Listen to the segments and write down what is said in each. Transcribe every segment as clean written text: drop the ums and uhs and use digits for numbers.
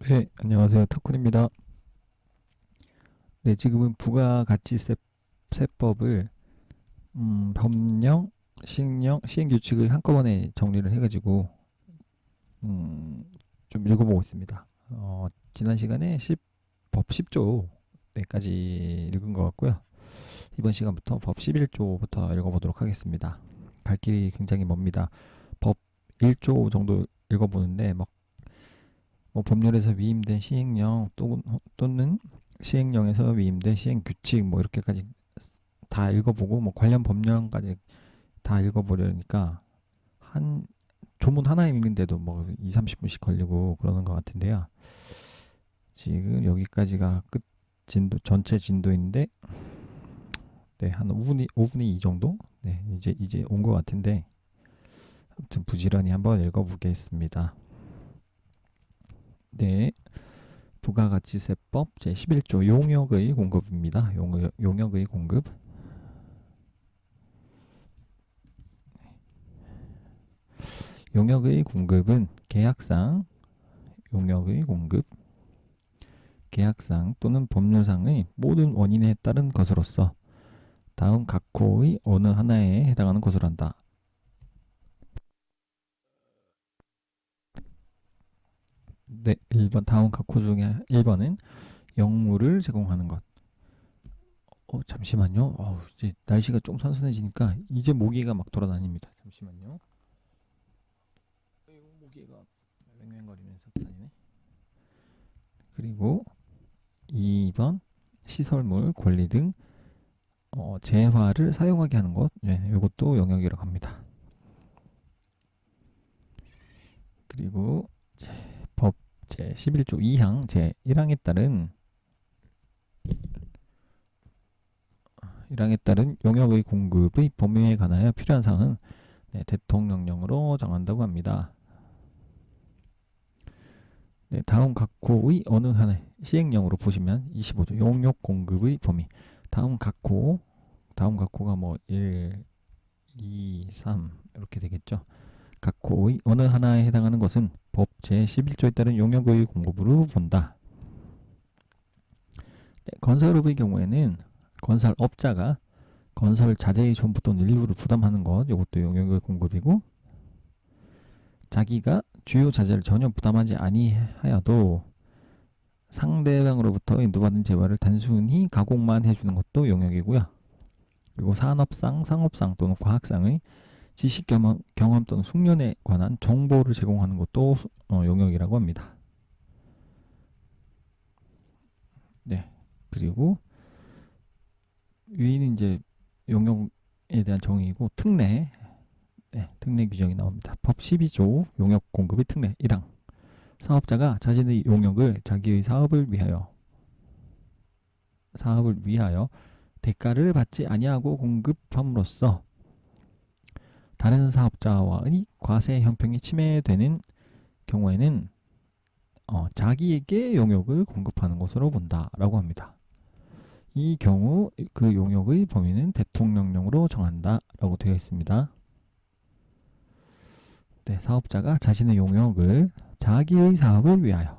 네, 안녕하세요. 타쿤입니다. 네, 지금은 부가가치세법을 법령, 시행령, 시행규칙을 한꺼번에 정리를 해가지고 음, 좀 읽어보고 있습니다. 지난 시간에 법 10조까지 읽은 것 같고요. 이번 시간부터 법 11조부터 읽어보도록 하겠습니다. 갈 길이 굉장히 멉니다. 법 1조 정도 읽어보는데 뭐 법률에서 위임된 시행령 또는 시행령에서 위임된 시행규칙 뭐 이렇게까지 다 읽어보고 뭐 관련 법령까지 다 읽어보려니까 한 조문 하나 읽는데도 뭐 2, 30분씩 걸리고 그러는 것 같은데요. 지금 여기까지가 끝 진도 전체 진도인데 네, 한 5분이 이 정도? 네, 이제 온 것 같은데 아무튼 부지런히 한번 읽어보겠습니다. 네, 부가가치세법 제11조 용역의 공급입니다. 용역의 공급. 용역의 공급은 용역의 공급, 계약상 또는 법률상의 모든 원인에 따른 것으로서 다음 각 호의 어느 하나에 해당하는 것으로 한다. 네, 1번 다음 각 호 중에 1번은 영무를 제공하는 것. 잠시만요. 이제 날씨가 좀 선선해지니까 이제 모기가 막 돌아다닙니다. 잠시만요. 모기가 맹맹거리면서 다니네. 그리고 2번 시설물, 권리 등 재화를 사용하게 하는 것. 네, 이것도 영역이라고 합니다. 그리고 법 제11조 2항 제1항에 따른 용역의 공급의 범위에 관하여 필요한 사항은 네, 대통령령으로 정한다고 합니다. 네, 다음 각 호의 어느 하나 시행령으로 보시면 25조 용역 공급의 범위. 다음 각 호가 뭐 1, 2, 3 이렇게 되겠죠. 각 호의 어느 하나에 해당하는 것은 법 제11조에 따른 용역의 공급으로 본다. 네, 건설업의 경우에는 건설업자가 건설 자재의 전부 또는 일부를 부담하는 것, 이것도 용역의 공급이고, 자기가 주요 자재를 전혀 부담하지 아니하여도 상대방으로부터 인도받은 재화를 단순히 가공만 해주는 것도 용역이고요. 그리고 산업상, 상업상 또는 과학상의 지식 경험 또는 숙련에 관한 정보를 제공하는 것도 용역이라고 합니다. 네. 그리고 위는 이제 용역에 대한 정의이고 특례, 네, 특례 규정이 나옵니다. 법 12조 용역 공급의 특례 1항. 사업자가 자신의 용역을 자기의 사업을 위하여 대가를 받지 아니하고 공급함으로써 다른 사업자와의 과세 형평이 침해되는 경우에는 자기에게 용역을 공급하는 것으로 본다라고 합니다. 이 경우 그 용역의 범위는 대통령령으로 정한다라고 되어 있습니다. 네, 사업자가 자신의 용역을 자기의 사업을 위하여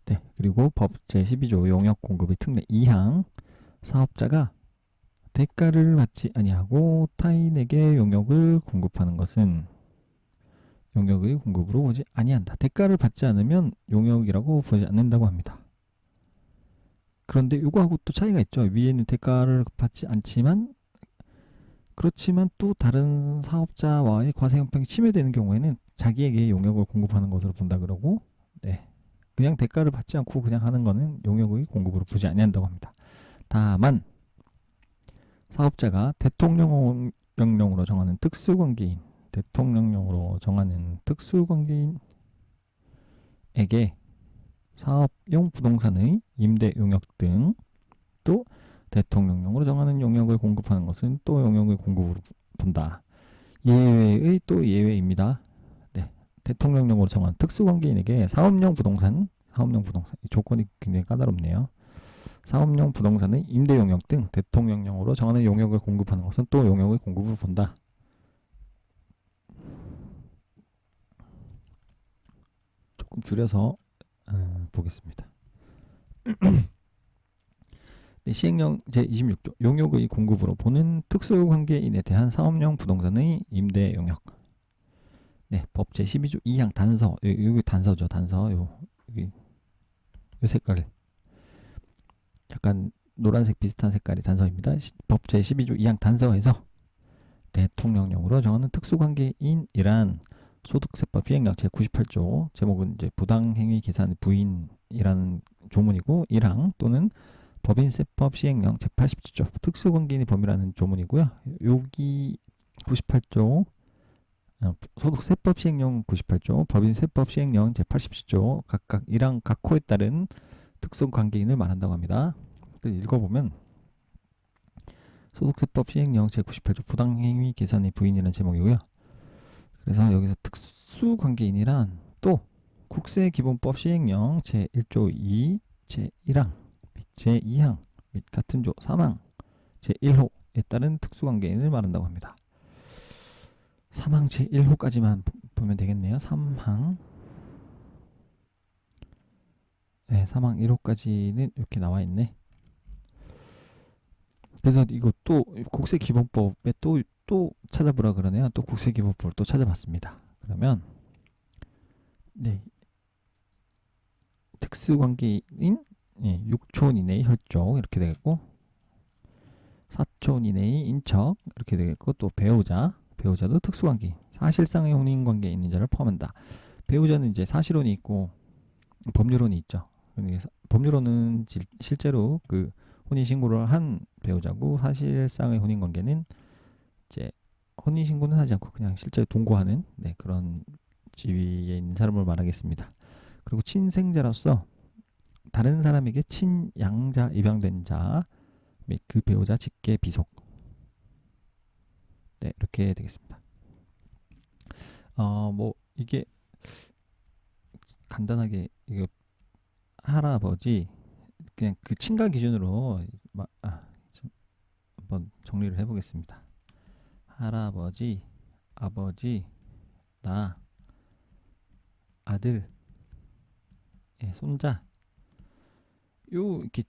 네, 그리고 법 제12조 용역 공급의 특례 2항. 사업자가 대가를 받지 아니하고 타인에게 용역을 공급하는 것은 용역의 공급으로 보지 아니한다. 대가를 받지 않으면 용역이라고 보지 않는다고 합니다. 그런데 이거하고 또 차이가 있죠. 위에는 대가를 받지 않지만 그렇지만 또 다른 사업자와의 과세 형평이 침해되는 경우에는 자기에게 용역을 공급하는 것으로 본다 그러고, 네, 그냥 대가를 받지 않고 그냥 하는 거는 용역의 공급으로 보지 아니한다고 합니다. 다만 사업자가 대통령령으로 정하는 특수관계인에게 사업용 부동산의 임대 용역 등 또 대통령령으로 정하는 용역을 공급하는 것은 또 용역의 공급으로 본다. 예외의 또 예외입니다. 네, 대통령령으로 정한 특수관계인에게 사업용 부동산 조건이 굉장히 까다롭네요. 사업용 부동산의 임대 용역 등 대통령령으로 정하는 용역을 공급하는 것은 또 용역의 공급을 본다. 좀 줄여서 보겠습니다. 네, 시행령 제26조 용역의 공급으로 보는 특수관계인에 대한 사업용 부동산의 임대 용역. 네, 법 제12조 2항 단서. 여기 단서죠. 단서. 여기 요 색깔 약간 노란색 비슷한 색깔이 단서입니다. 법 제12조 2항 단서에서 대통령령으로 정하는 특수관계인이란 소득세법 시행령 제98조 제목은 이제 부당행위 계산 부인이라는 조문이고 1항 또는 법인세법 시행령 제87조 특수관계인의 범위라는 조문이고요. 여기 98조 소득세법 시행령 98조 법인세법 시행령 제87조 각각 1항 각 호에 따른 특수관계인을 말한다고 합니다. 읽어보면 소득세법 시행령 제98조 부당행위 계산의 부인이라는 제목이고요. 그래서 여기서 특수관계인이란 또 국세기본법 시행령 제1조 2, 제1항 및 제2항 및 같은 조 3항 제1호에 따른 특수관계인을 말한다고 합니다. 3항 제1호까지만 보면 되겠네요. 3항 네, 3항 1호까지는 이렇게 나와 있네. 그래서 이거 또 국세기본법에 또 찾아보라 그러네요. 또 국세기본법을 또 찾아봤습니다. 그러면 네, 특수관계인 6촌 이내의 혈족 이렇게 되겠고 4촌 이내의 인척 이렇게 되겠고 또 배우자도 특수관계인 사실상의 혼인관계에 있는 자를 포함한다. 배우자는 이제 사실혼이 있고 법률혼이 있죠. 법률혼은 실제로 그 혼인신고를 한 배우자고 사실상의 혼인관계는 이제 혼인신고는 하지 않고 그냥 실제로 동거하는 그런 지위에 있는 사람을 말하겠습니다. 그리고 친생자로서 다른 사람에게 친양자 입양된 자 및 그 배우자 직계 비속 이렇게 되겠습니다. 뭐 이게 간단하게 이거 할아버지 그냥 그 친가 기준으로 한번 정리를 해보겠습니다. 할아버지, 아버지, 나, 아들, 손자 이렇게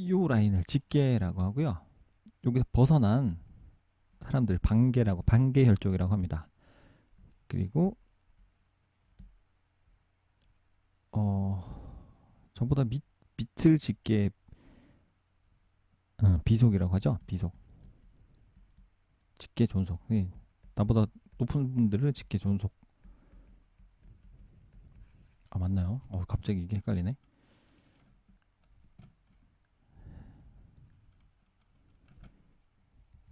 요 라인을 직계라고 하고요. 여기서 벗어난 사람들 반계혈족이라고 합니다. 그리고 전보다 밑을 직계 비속이라고 하죠. 비속 직계 존속. 나보다 높은 분들을 직계 존속. 맞나요? 갑자기 이게 헷갈리네.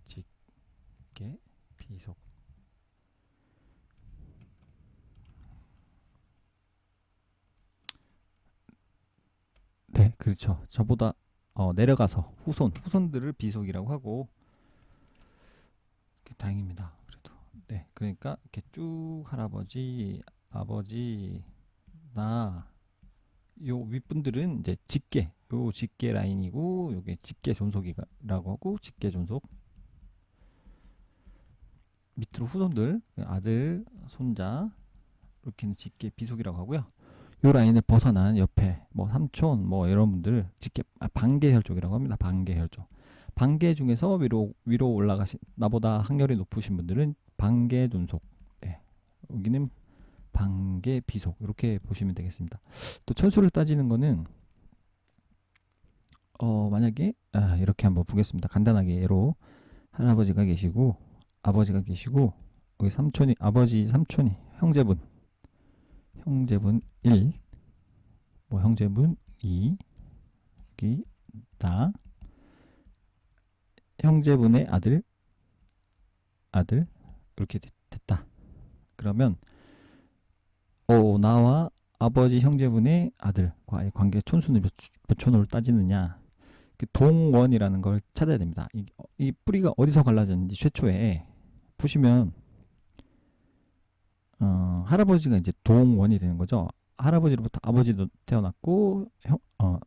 직계 비속. 네, 그렇죠. 저보다 내려가서 후손들을 비속이라고 하고 다행입니다. 그래도 네, 그러니까 이렇게 쭉 할아버지, 아버지, 나, 요 윗분들은 이제 요 직계 라인이고 요게 직계 존속이라고 하고 직계 존속 밑으로 후손들 아들, 손자 이렇게는 직계 비속이라고 하고요. 요 라인을 벗어난 옆에 뭐 삼촌 뭐 이런 분들 직계 반계혈족이라고 합니다. 반계혈족. 반계 중에서 위로 올라가신 나보다 학렬이 높으신 분들은 반계 존속. 여기는 반계 비속 이렇게 보시면 되겠습니다. 또 천수를 따지는 거는 만약에 이렇게 한번 보겠습니다. 간단하게 예로 할아버지가 계시고 아버지가 계시고 여기 아버지 삼촌이 형제분 1 뭐 형제분 2 여기 나 형제분의 아들 이렇게 됐다. 그러면 나와 아버지 형제분의 아들과의 관계 촌수는 몇 촌으로 따지느냐 그 동원이라는 걸 찾아야 됩니다. 이 뿌리가 어디서 갈라졌는지 최초에 보시면 할아버지가 이제 동원이 되는 거죠. 할아버지로부터 아버지도 태어났고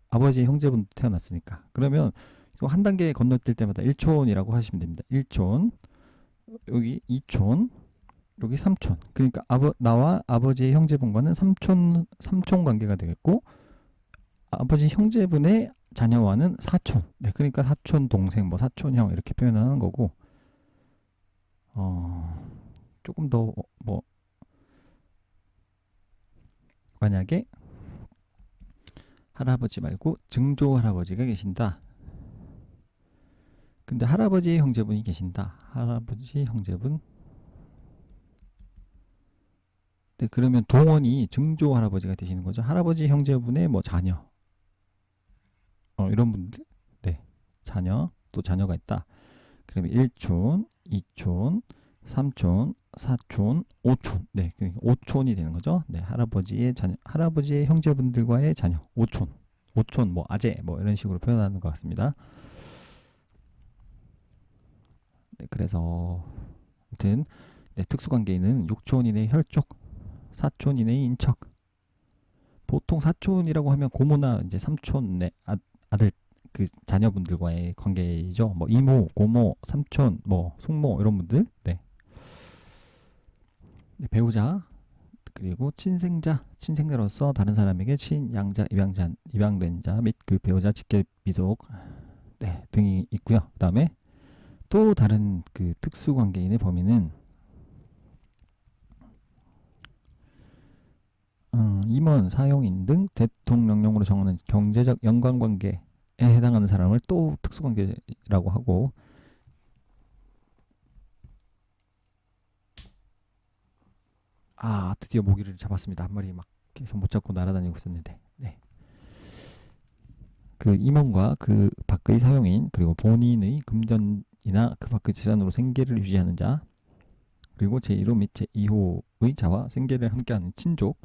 아버지의 형제분도 태어났으니까 그러면 이거 한 단계 건너뛸 때마다 1촌이라고 하시면 됩니다. 1촌 여기 2촌 여기 삼촌. 그러니까 나와 아버지의 형제분과는 삼촌 관계가 되겠고, 아버지 형제분의 자녀와는 사촌. 네, 그러니까 사촌 동생, 뭐 사촌 형 이렇게 표현하는 거고, 조금 더 뭐 만약에 할아버지 말고 증조 할아버지가 계신다. 근데 할아버지의 형제분이 계신다. 할아버지 형제분. 네, 그러면 동원이 증조 할아버지가 되시는 거죠. 할아버지 형제분의 뭐 자녀, 이런 분들, 네, 자녀, 또 자녀가 있다. 그러면 1촌, 2촌, 3촌, 4촌, 5촌. 네, 그러니까 5촌이 되는 거죠. 네, 할아버지의 자녀, 할아버지의 형제분들과의 자녀, 5촌. 5촌, 뭐 아재, 뭐 이런 식으로 표현하는 것 같습니다. 네, 그래서 아무튼 네, 특수관계인은 6촌 이내의 혈족, 4촌 이내의 인척. 보통 사촌이라고 하면 고모나 이제 삼촌 네, 아들 그 자녀분들과의 관계이죠. 뭐 이모, 고모, 삼촌, 뭐 숙모 이런 분들. 네. 네, 배우자 그리고 친생자로서 다른 사람에게 친양자, 입양된 자 및 그 배우자 직계 비속 네, 등이 있고요. 그다음에 또 다른 그 특수관계인의 범위는 임원, 사용인 등 대통령령으로 정하는 경제적 연관관계에 해당하는 사람을 또 특수관계라고 하고, 드디어 모기를 잡았습니다. 한 마리 막 계속 못 잡고 날아다니고 있었는데, 네. 그 임원과 그 밖의 사용인, 그리고 본인의 금전이나 그 밖의 재산으로 생계를 유지하는 자, 그리고 제1호 및 제2호의 자와 생계를 함께하는 친족,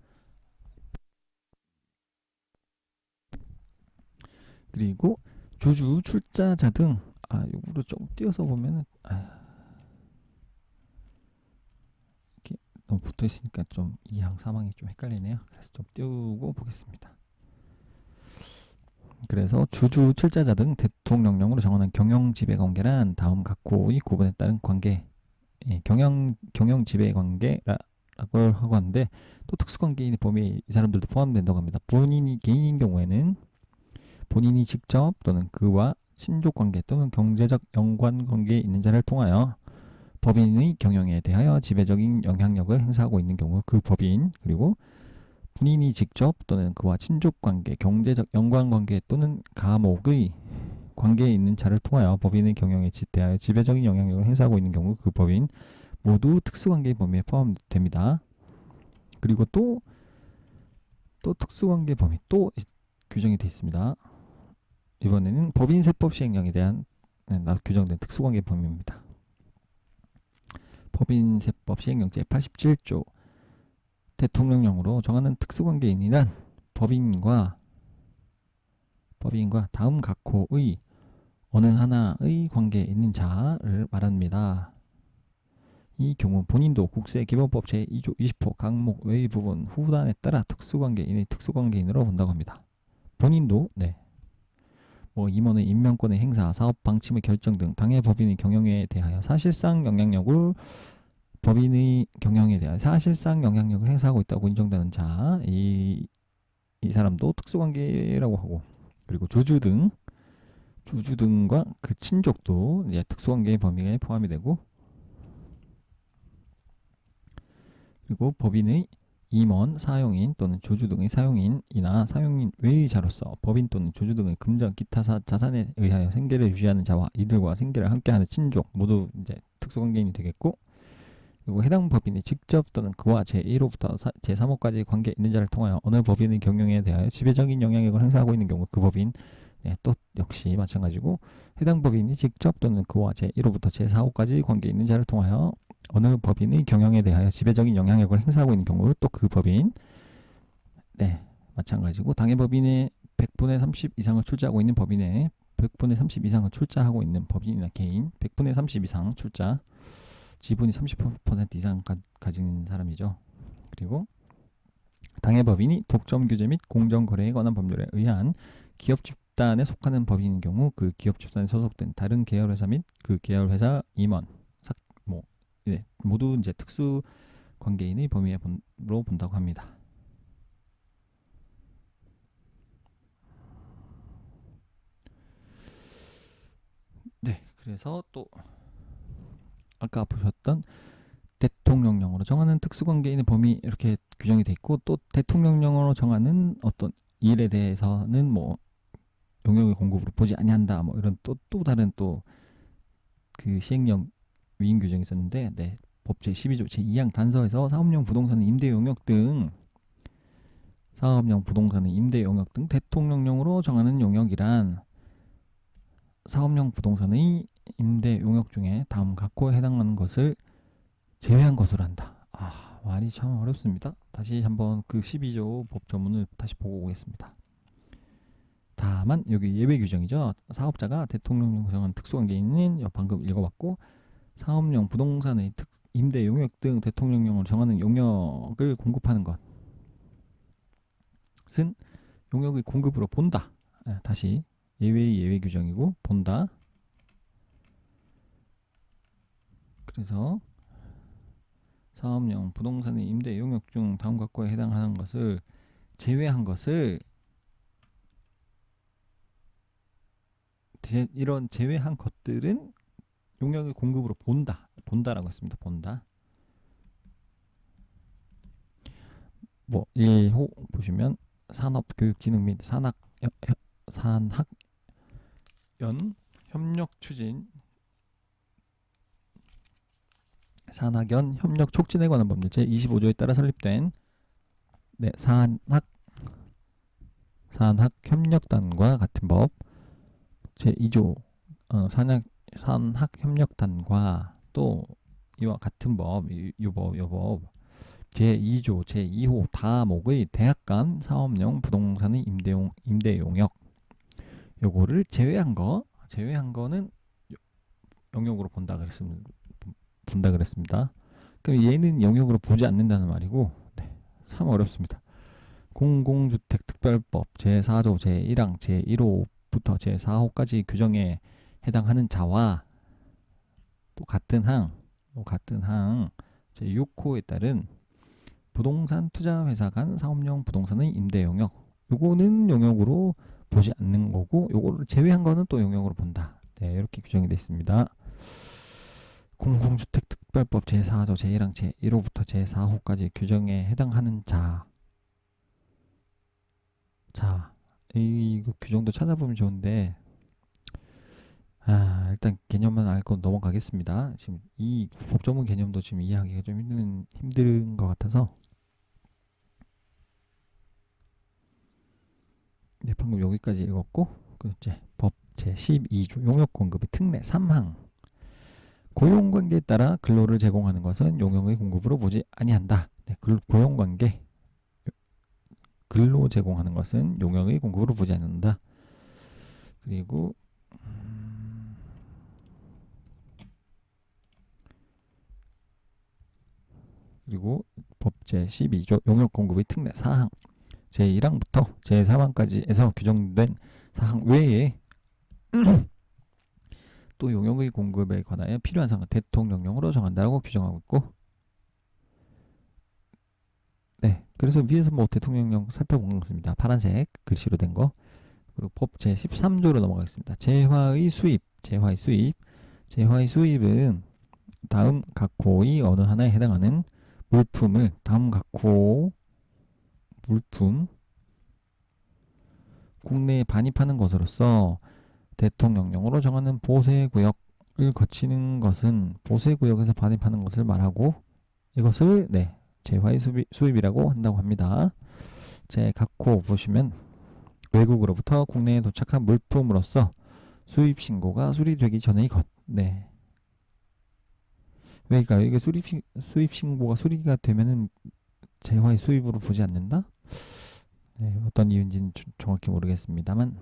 그리고 주주, 출자자 등, 요거를 좀 띄어서 보면은, 이렇게 너무 붙어 있으니까 좀 2항, 3항이 좀 헷갈리네요. 그래서 좀 띄우고 보겠습니다. 그래서 주주, 출자자 등 대통령령으로 정하는 경영 지배 관계란 다음 각호의 구분에 따른 관계, 예, 경영 지배 관계라고 하고 하는데, 또 특수관계인의 범위에 이 사람들도 포함된다고 합니다. 본인이 개인인 경우에는 본인이 직접 또는 그와 친족 관계 또는 경제적 연관 관계에 있는 자를 통하여 법인의 경영에 대하여 지배적인 영향력을 행사하고 있는 경우 그 법인, 그리고 본인이 직접 또는 그와 친족 관계, 경제적 연관 관계 또는 가목의 관계에 있는 자를 통하여 법인의 경영에 대하여 지배적인 영향력을 행사하고 있는 경우 그 법인 모두 특수관계 범위에 포함됩니다. 그리고 또 특수관계 범위 또 규정이 되어 있습니다. 이번에는 법인세법 시행령에 대한 규정된 특수관계 범위입니다. 법인세법 시행령 제87조 대통령령으로 정하는 특수관계인이란 법인과 다음 각호의 어느 하나의 관계에 있는 자를 말합니다. 이 경우 본인도 국세기본법 제2조 20호 강목 외의 부분 후단에 따라 특수관계인으로 본다고 합니다. 본인도 뭐 임원의 임명권의 행사, 사업 방침의 결정 등 당해 법인의 경영에 대하여 사실상 영향력을 행사하고 있다고 인정되는 자, 이 사람도 특수관계라고 하고, 그리고 주주 등과 그 친족도 이제 특수관계의 범위에 포함이 되고, 그리고 법인의 임원, 사용인 또는 조주 등의 사용인이나 사용인 외의 자로서 법인 또는 조주 등의 금전, 기타 자산에 의하여 생계를 유지하는 자와 이들과 생계를 함께하는 친족 모두 이제 특수관계인이 되겠고, 그리고 해당 법인이 직접 또는 그와 제1호부터 제3호까지 관계에 있는 자를 통하여 어느 법인의 경영에 대하여 지배적인 영향력을 행사하고 있는 경우 그 법인, 또 역시 마찬가지고, 해당 법인이 직접 또는 그와 제1호부터 제4호까지 관계에 있는 자를 통하여 어느 법인의 경영에 대하여 지배적인 영향력을 행사하고 있는 경우 또 그 법인, 마찬가지고, 당해 법인의 100분의 30 이상을 출자하고 있는 법인의 100분의 30 이상을 출자하고 있는 법인이나 개인, 100분의 30 이상 출자, 지분이 30% 이상 가진 사람이죠. 그리고 당해 법인이 독점 규제 및 공정거래에 관한 법률에 의한 기업 집단에 속하는 법인인 경우 그 기업 집단에 소속된 다른 계열회사 및 그 계열회사 임원, 모두 이제 특수 관계인의 범위로 본다고 합니다. 네, 그래서 또 아까 보셨던 대통령령으로 정하는 특수관계인의 범위 이렇게 규정이 돼 있고, 또 대통령령으로 정하는 어떤 일에 대해서는 뭐 용역의 공급으로 보지 아니한다, 뭐 이런 또 다른 또 그 시행령 위임 규정이 있었는데, 네, 법 제12조 제2항 단서에서 사업용 부동산의 임대 용역 등 대통령령으로 정하는 용역이란 사업용 부동산의 임대 용역 중에 다음 각호에 해당하는 것을 제외한 것으로 한다. 말이 참 어렵습니다. 다시 한번 그 12조 법조문을 다시 보고 오겠습니다. 다만 여기 예외 규정이죠. 사업자가 대통령령 정한 특수관계인은 방금 읽어봤고, 사업용 부동산의 임대 용역 등 대통령령을 정하는 용역을 공급하는 것은 용역의 공급으로 본다. 다시 예외의 예외 규정이고 본다. 그래서 사업용 부동산의 임대 용역 중 다음 각호에 해당하는 것을 제외한 것을, 이런 제외한 것들은 용역의 공급으로 본다라고 했습니다. 본다. 뭐 1호 보시면 산업교육진흥 및 산학연 협력 추진, 산학연 협력 촉진에 관한 법률 제25조에 따라 설립된 산학협력단과 같은 법, 제2조 산학협력단과 또 이와 같은 법, 요법 제2조 제2호 다목의 대학 간 사업용 부동산의 임대 용역, 요거를 제외한 거는 용역으로 본다 그랬습니다. 그럼 얘는 영역으로 보지 않는다는 말이고, 참 어렵습니다. 공공주택특별법 제4조 제1항 제1호부터 제4호까지 규정에 해당하는 자와 또 같은 항 제6호에 따른 부동산 투자회사 간 사업용 부동산의 임대 용역, 요거는 용역으로 보지 않는 거고, 요거를 제외한 거는 또 용역으로 본다. 이렇게 규정이 되어 있습니다. 공공주택특별법 제4조 제1항 제1호부터 제4호까지 규정에 해당하는 자, 이거 규정도 찾아보면 좋은데, 일단 개념만 알고 넘어가겠습니다. 지금 이 법조문 개념도 지금 이해하기가 좀 힘든 것 같아서, 방금 여기까지 읽었고, 이제 법 제12조 용역공급의 특례 3항, 고용관계에 따라 근로를 제공하는 것은 용역의 공급으로 보지 아니한다. 고용관계, 근로 제공하는 것은 용역의 공급으로 보지 않는다. 그리고 법 제12조 용역공급의 특례 4항 제1항부터 제3항까지에서 규정된 사항 외에 또 용역의 공급에 관하여 필요한 사항은 대통령령으로 정한다고 규정하고 있고, 그래서 위에서 뭐 대통령령 살펴본 것입니다. 파란색 글씨로 된 거. 그리고 법 제13조로 넘어가겠습니다. 재화의 수입은 다음 각호의 어느 하나에 해당하는 물품을 국내에 반입하는 것으로서 대통령령으로 정하는 보세구역을 거치는 것은 보세구역에서 반입하는 것을 말하고, 이것을 재화의 수입이라고 한다고 합니다. 제 각호 보시면 외국으로부터 국내에 도착한 물품으로서 수입신고가 수리되기 전의 것. 왜일까요? 이게 수입신고가 수리가 되면은 재화의 수입으로 보지 않는다? 어떤 이유인지는 정확히 모르겠습니다만,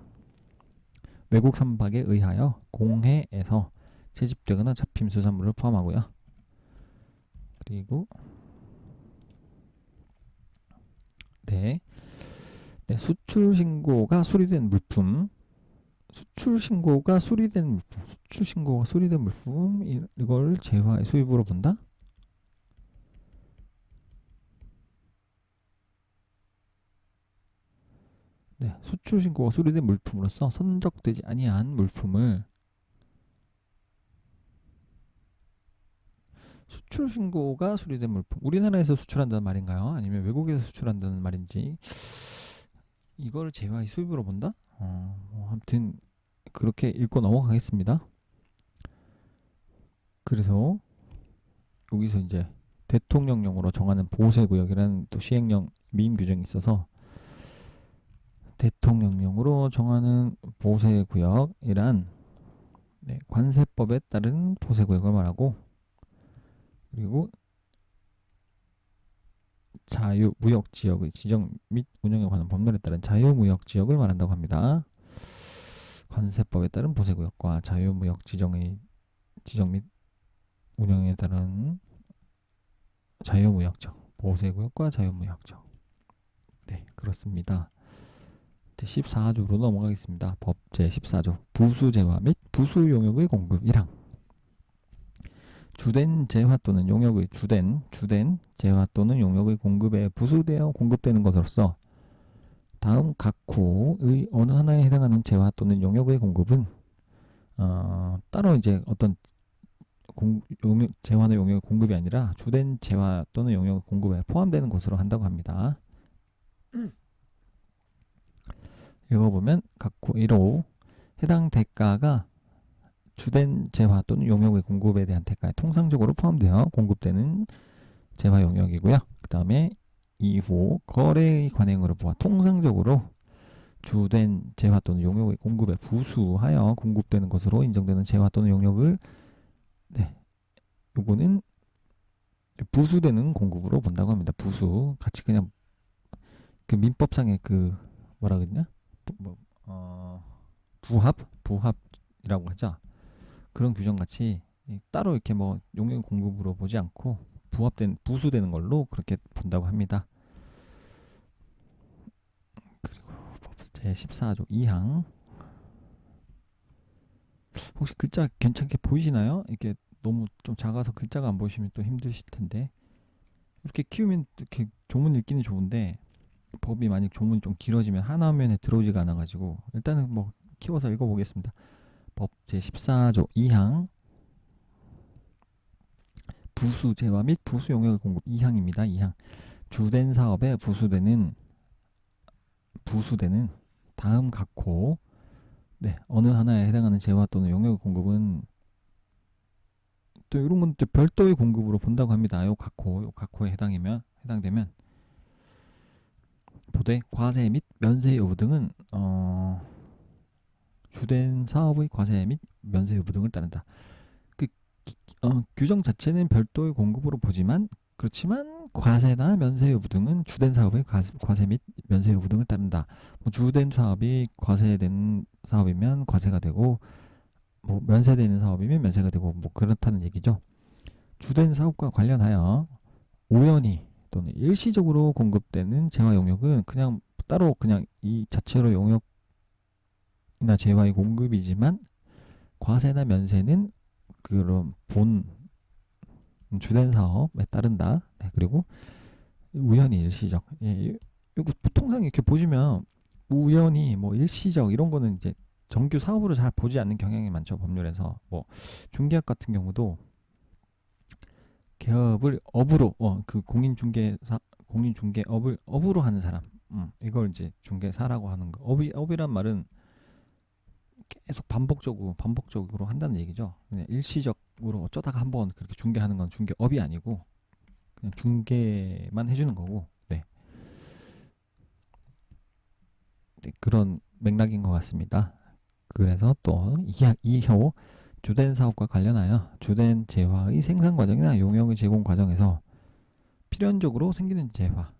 외국 선박에 의하여 공해에서 채집되거나 잡힌 수산물을 포함하고요. 그리고 수출신고가 수리된 물품, 이걸 재화의 수입으로 본다? 네, 수출 신고가 수리된 물품으로서 선적되지 아니한 물품을 수출 신고가 수리된 물품, 우리나라에서 수출한다는 말인가요? 아니면 외국에서 수출한다는 말인지 이걸 제와의 수입으로 본다? 아무튼 그렇게 읽고 넘어가겠습니다. 그래서 여기서 이제 대통령령으로 정하는 보세구역이라는 또 시행령 미임 규정이 있어서 대통령령으로 정하는 보세구역이란 네, 관세법에 따른 보세구역을 말하고 그리고 자유무역지역의 지정 및 운영에 관한 법률에 따른 자유무역지역을 말한다고 합니다. 관세법에 따른 보세구역과 자유무역 지정의 지정 및 운영에 따른 자유무역적 보세구역과 자유무역적 네 그렇습니다. 14조로 넘어가겠습니다. 법 제14조 부수재화 및 부수용역의 공급 1항 주된 재화 또는 용역의 주된 재화 또는 용역의 공급에 부수되어 공급되는 것으로서 다음 각 호의 어느 하나에 해당하는 재화 또는 용역의 공급은 따로 이제 어떤 재화나 용역의 공급이 아니라 주된 재화 또는 용역의 공급에 포함되는 것으로 한다고 합니다. 읽어보면 각 호 1호 해당 대가가 주된 재화 또는 용역의 공급에 대한 대가에 통상적으로 포함되어 공급되는 재화 용역이고요. 그 다음에 2호 거래의 관행으로 보아 통상적으로 주된 재화 또는 용역의 공급에 부수하여 공급되는 것으로 인정되는 재화 또는 용역을 네, 요거는 부수되는 공급으로 본다고 합니다. 부수 같이 그냥 그 민법상의 그 뭐라 그러냐 부합이라고 하죠. 그런 규정 같이 따로 이렇게 뭐 용역 공급으로 보지 않고 부수되는 걸로 그렇게 본다고 합니다. 그리고 제14조 2항 혹시 글자 괜찮게 보이시나요? 이게 너무 좀 작아서 글자가 안 보이시면 또 힘드실 텐데 이렇게 키우면 이렇게 조문 읽기는 좋은데 법이 만약 조문이 좀 길어지면 하나 화면에 들어오지가 않아가지고 일단은 뭐 키워서 읽어보겠습니다. 법 제14조 2항 부수재화 및 부수용역의 공급 2항입니다. 2항 주된 사업에 부수되는 다음 각호 네, 어느 하나에 해당하는 재화 또는 용역의 공급은 또 이런 건 또 별도의 공급으로 본다고 합니다. 요 각호에 해당되면 보되 과세 및 면세 여부 등은 주된 사업의 과세 및 면세 여부 등을 따른다. 그 규정 자체는 별도의 공급으로 보지만 그렇지만 과세나 면세 여부 등은 주된 사업의 과세 및 면세 여부 등을 따른다. 뭐 주된 사업이 과세된 사업이면 과세가 되고 뭐 면세되는 사업이면 면세가 되고 뭐 그렇다는 얘기죠. 주된 사업과 관련하여 우연히 또는 일시적으로 공급되는 재화 용역은 그냥 따로 그냥 이 자체로 용역이나 재화의 공급이지만 과세나 면세는 그런 본 주된 사업에 따른다. 네, 그리고 우연히 일시적. 예, 이거 통상 이렇게 보시면 우연히 뭐 일시적 이런 거는 이제 정규 사업으로 잘 보지 않는 경향이 많죠. 법률에서 뭐 중개업 같은 경우도 개업을 업으로 그 공인중개업을 업으로 하는 사람 이걸 이제 중개사라고 하는 거. 업이란 말은 계속 반복적으로 한다는 얘기죠. 그냥 일시적으로 어쩌다가 한번 그렇게 중개하는 건 중개업이 아니고 그냥 중개만 해주는 거고 네, 그런 맥락인 것 같습니다. 그래서 또 2호 주된 사업과 관련하여 주된 재화의 생산 과정이나 용역의 제공 과정에서 필연적으로 생기는 재화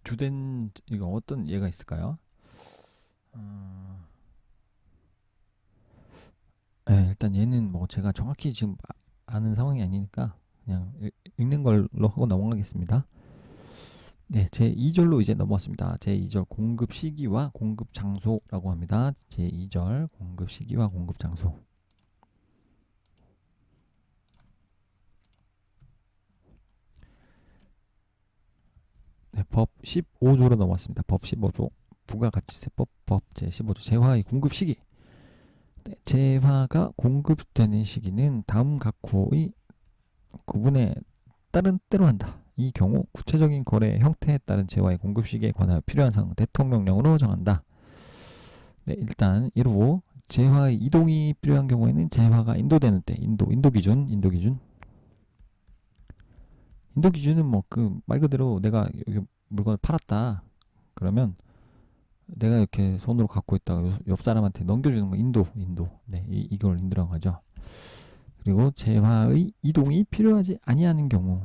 주된 이거 어떤 예가 있을까요? 네, 일단 얘는 뭐 제가 정확히 지금 아는 상황이 아니니까 그냥 읽는 걸로 하고 넘어가겠습니다. 네, 제2절로 이제 넘어왔습니다. 제2절 공급 시기와 공급 장소라고 합니다. 제2절 공급 시기와 공급 장소. 법 15조로 넘어왔습니다. 법 15조 부가가치세법 법 제15조 재화의 공급 시기. 네, 재화가 공급되는 시기는 다음 각호의 구분에 따른 때로 한다. 이 경우 구체적인 거래 형태에 따른 재화의 공급 시기에 관하여 필요한 사항 대통령령으로 정한다. 네, 일단 1호 재화의 이동이 필요한 경우에는 재화가 인도되는 때 인도 기준은 뭐 그 말 그대로 내가 여기 물건을 팔았다 그러면 내가 이렇게 손으로 갖고 있다가 옆 사람한테 넘겨주는 거 인도 네, 이걸 인도라고 하죠. 그리고 재화의 이동이 필요하지 아니하는 경우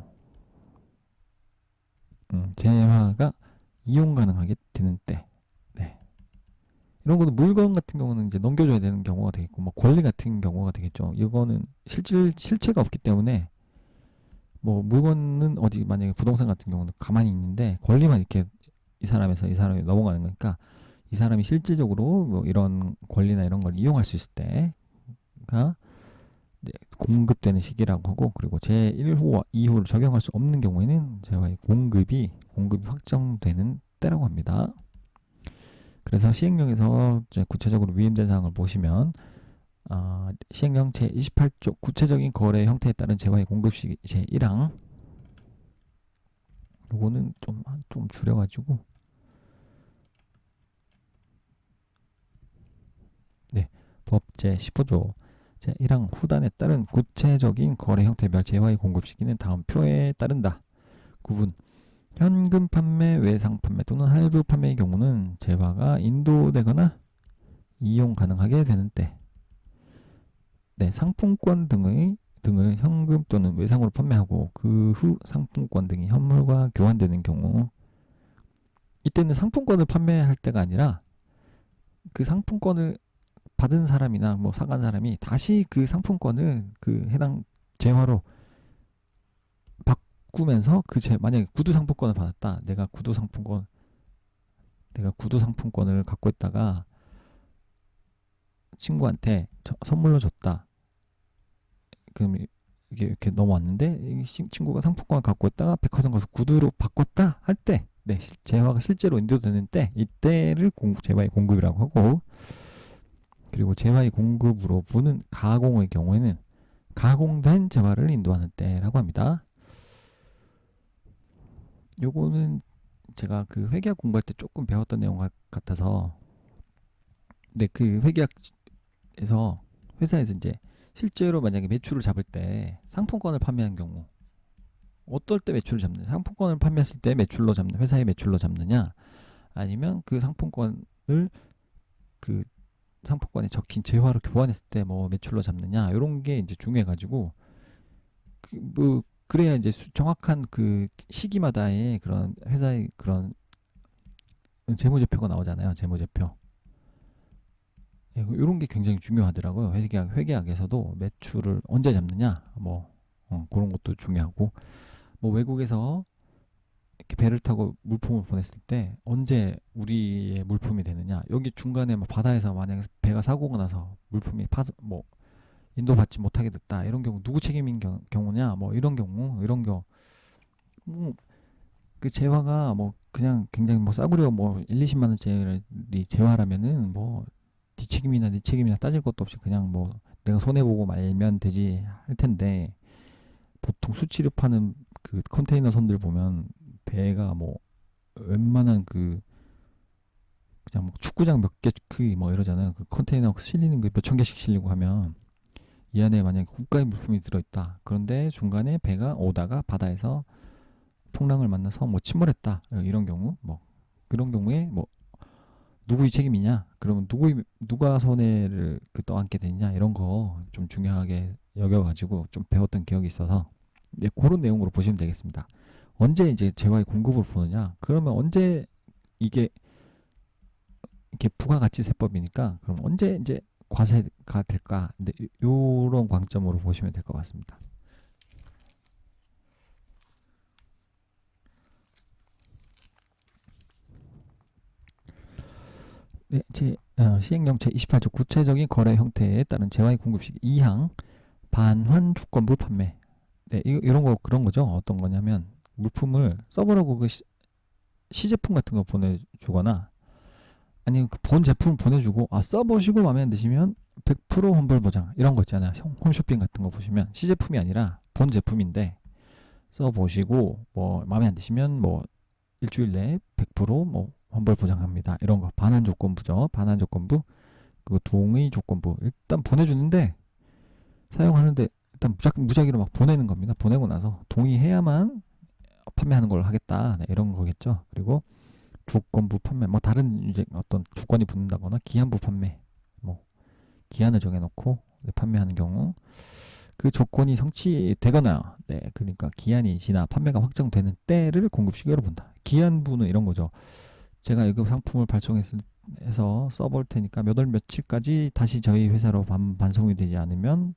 재화가 이용 가능하게 되는 때 네. 이런 것도 물건 같은 경우는 이제 넘겨줘야 되는 경우가 되겠고 뭐 권리 같은 경우가 되겠죠. 이거는 실체가 없기 때문에 뭐 물건은 어디 만약에 부동산 같은 경우는 가만히 있는데 권리만 이렇게 이 사람에서 이 사람이 넘어가는 거니까 이 사람이 실질적으로 뭐 이런 권리나 이런 걸 이용할 수 있을 때가 공급되는 시기라고 하고 그리고 제1호와 2호를 적용할 수 없는 경우에는 재화의 공급이 확정되는 때라고 합니다. 그래서 시행령에서 구체적으로 위임된 사항을 보시면 시행령 제28조 구체적인 거래 형태에 따른 재화의 공급 시기 제1항 요거는 좀 줄여가지고 네, 법 제15조 제1항 후단에 따른 구체적인 거래 형태별 재화의 공급 시기는 다음 표에 따른다. 구분 현금 판매, 외상 판매 또는 할부 판매의 경우는 재화가 인도되거나 이용 가능하게 되는 때 네, 상품권 등을 현금 또는 외상으로 판매하고 그 후 상품권 등이 현물과 교환되는 경우 이때는 상품권을 판매할 때가 아니라 그 상품권을 받은 사람이나 뭐 사간 사람이 다시 그 상품권을 그 해당 재화로 바꾸면서 만약에 구두 상품권을 받았다. 내가 구두 상품권을 갖고 있다가 친구한테 선물로 줬다. 그럼 이게 이렇게 넘어왔는데 친구가 상품권을 갖고 있다가 백화점 가서 구두로 바꿨다 할 때, 네, 재화가 실제로 인도되는 때 이때를 재화의 공급이라고 하고 그리고 재화의 공급으로 보는 가공의 경우에는 가공된 재화를 인도하는 때라고 합니다. 요거는 제가 그 회계학 공부할 때 조금 배웠던 내용 같아서 네, 그 회계학에서 회사에서 이제 실제로 만약에 매출을 잡을 때 상품권을 판매한 경우 어떨 때 매출을 잡느냐 상품권을 판매했을 때 매출로 잡는 회사의 매출로 잡느냐 아니면 그 상품권을 그 상품권에 적힌 재화로 교환했을 때 뭐 매출로 잡느냐 이런 게 이제 중요해가지고 뭐 그래야 이제 정확한 그 시기마다의 그런 회사의 그런 재무제표가 나오잖아요. 재무제표. 이런 게 굉장히 중요하더라고요. 회계학에서도 매출을 언제 잡느냐 뭐 그런 것도 중요하고 뭐 외국에서 이렇게 배를 타고 물품을 보냈을 때 언제 우리의 물품이 되느냐 여기 중간에 뭐 바다에서 만약에 배가 사고가 나서 물품이 뭐 인도받지 못하게 됐다 이런 경우 누구 책임인 경우냐 뭐 이런 경우 그 재화가 뭐 그냥 굉장히 뭐 싸구려 뭐 1, 20만 원짜리 재화라면은 뭐 네 책임이나 따질 것도 없이 그냥 뭐 내가 손해보고 말면 되지 할 텐데 보통 수치를 파는 그 컨테이너 선들 보면 배가 뭐 웬만한 그 그냥 뭐 축구장 몇 개 크기 뭐 이러잖아요. 그 컨테이너 실리는 거 몇 천 개씩 실리고 하면 이 안에 만약에 고가의 물품이 들어있다. 그런데 중간에 배가 오다가 바다에서 풍랑을 만나서 뭐 침몰했다. 이런 경우 뭐 그런 경우에 뭐 누구의 책임이냐? 그러면 누가 손해를 떠안게 되냐? 이런 거 좀 중요하게 여겨가지고 좀 배웠던 기억이 있어서 이제 그런 내용으로 보시면 되겠습니다. 언제 이제 재화의 공급을 보느냐? 그러면 언제 이게 부가가치세법이니까 그럼 언제 이제 과세가 될까? 근데 요런 관점으로 보시면 될 것 같습니다. 네, 시행령 제28조 구체적인 거래 형태에 따른 재화의 공급 시기 2항 반환 조건부 판매. 네, 이런 거 그런 거죠. 어떤 거냐면 물품을 써보라고 시제품 같은 거 보내주거나 아니면 그 본 제품 보내주고 써보시고 마음에 안 드시면 100% 환불 보장 이런 거 있잖아요. 홈쇼핑 같은 거 보시면 시제품이 아니라 본 제품인데 써보시고 뭐 마음에 안 드시면 뭐 일주일 내에 100%뭐 환불 보장합니다. 이런 거 반환 조건부죠. 반환 조건부 그리고 동의 조건부 일단 보내주는데 사용하는데 일단 무작위로 막 보내는 겁니다. 보내고 나서 동의해야만 판매하는 걸 하겠다. 네, 이런 거겠죠. 그리고 조건부 판매 뭐 다른 이제 어떤 조건이 붙는다거나 기한부 판매 뭐 기한을 정해놓고 판매하는 경우 그 조건이 성취되거나 네 그러니까 기한이 지나 판매가 확정되는 때를 공급 시기로 본다. 기한부는 이런 거죠. 제가 이거 상품을 발송해서 써볼 테니까 몇 월 며칠까지 다시 저희 회사로 반송이 되지 않으면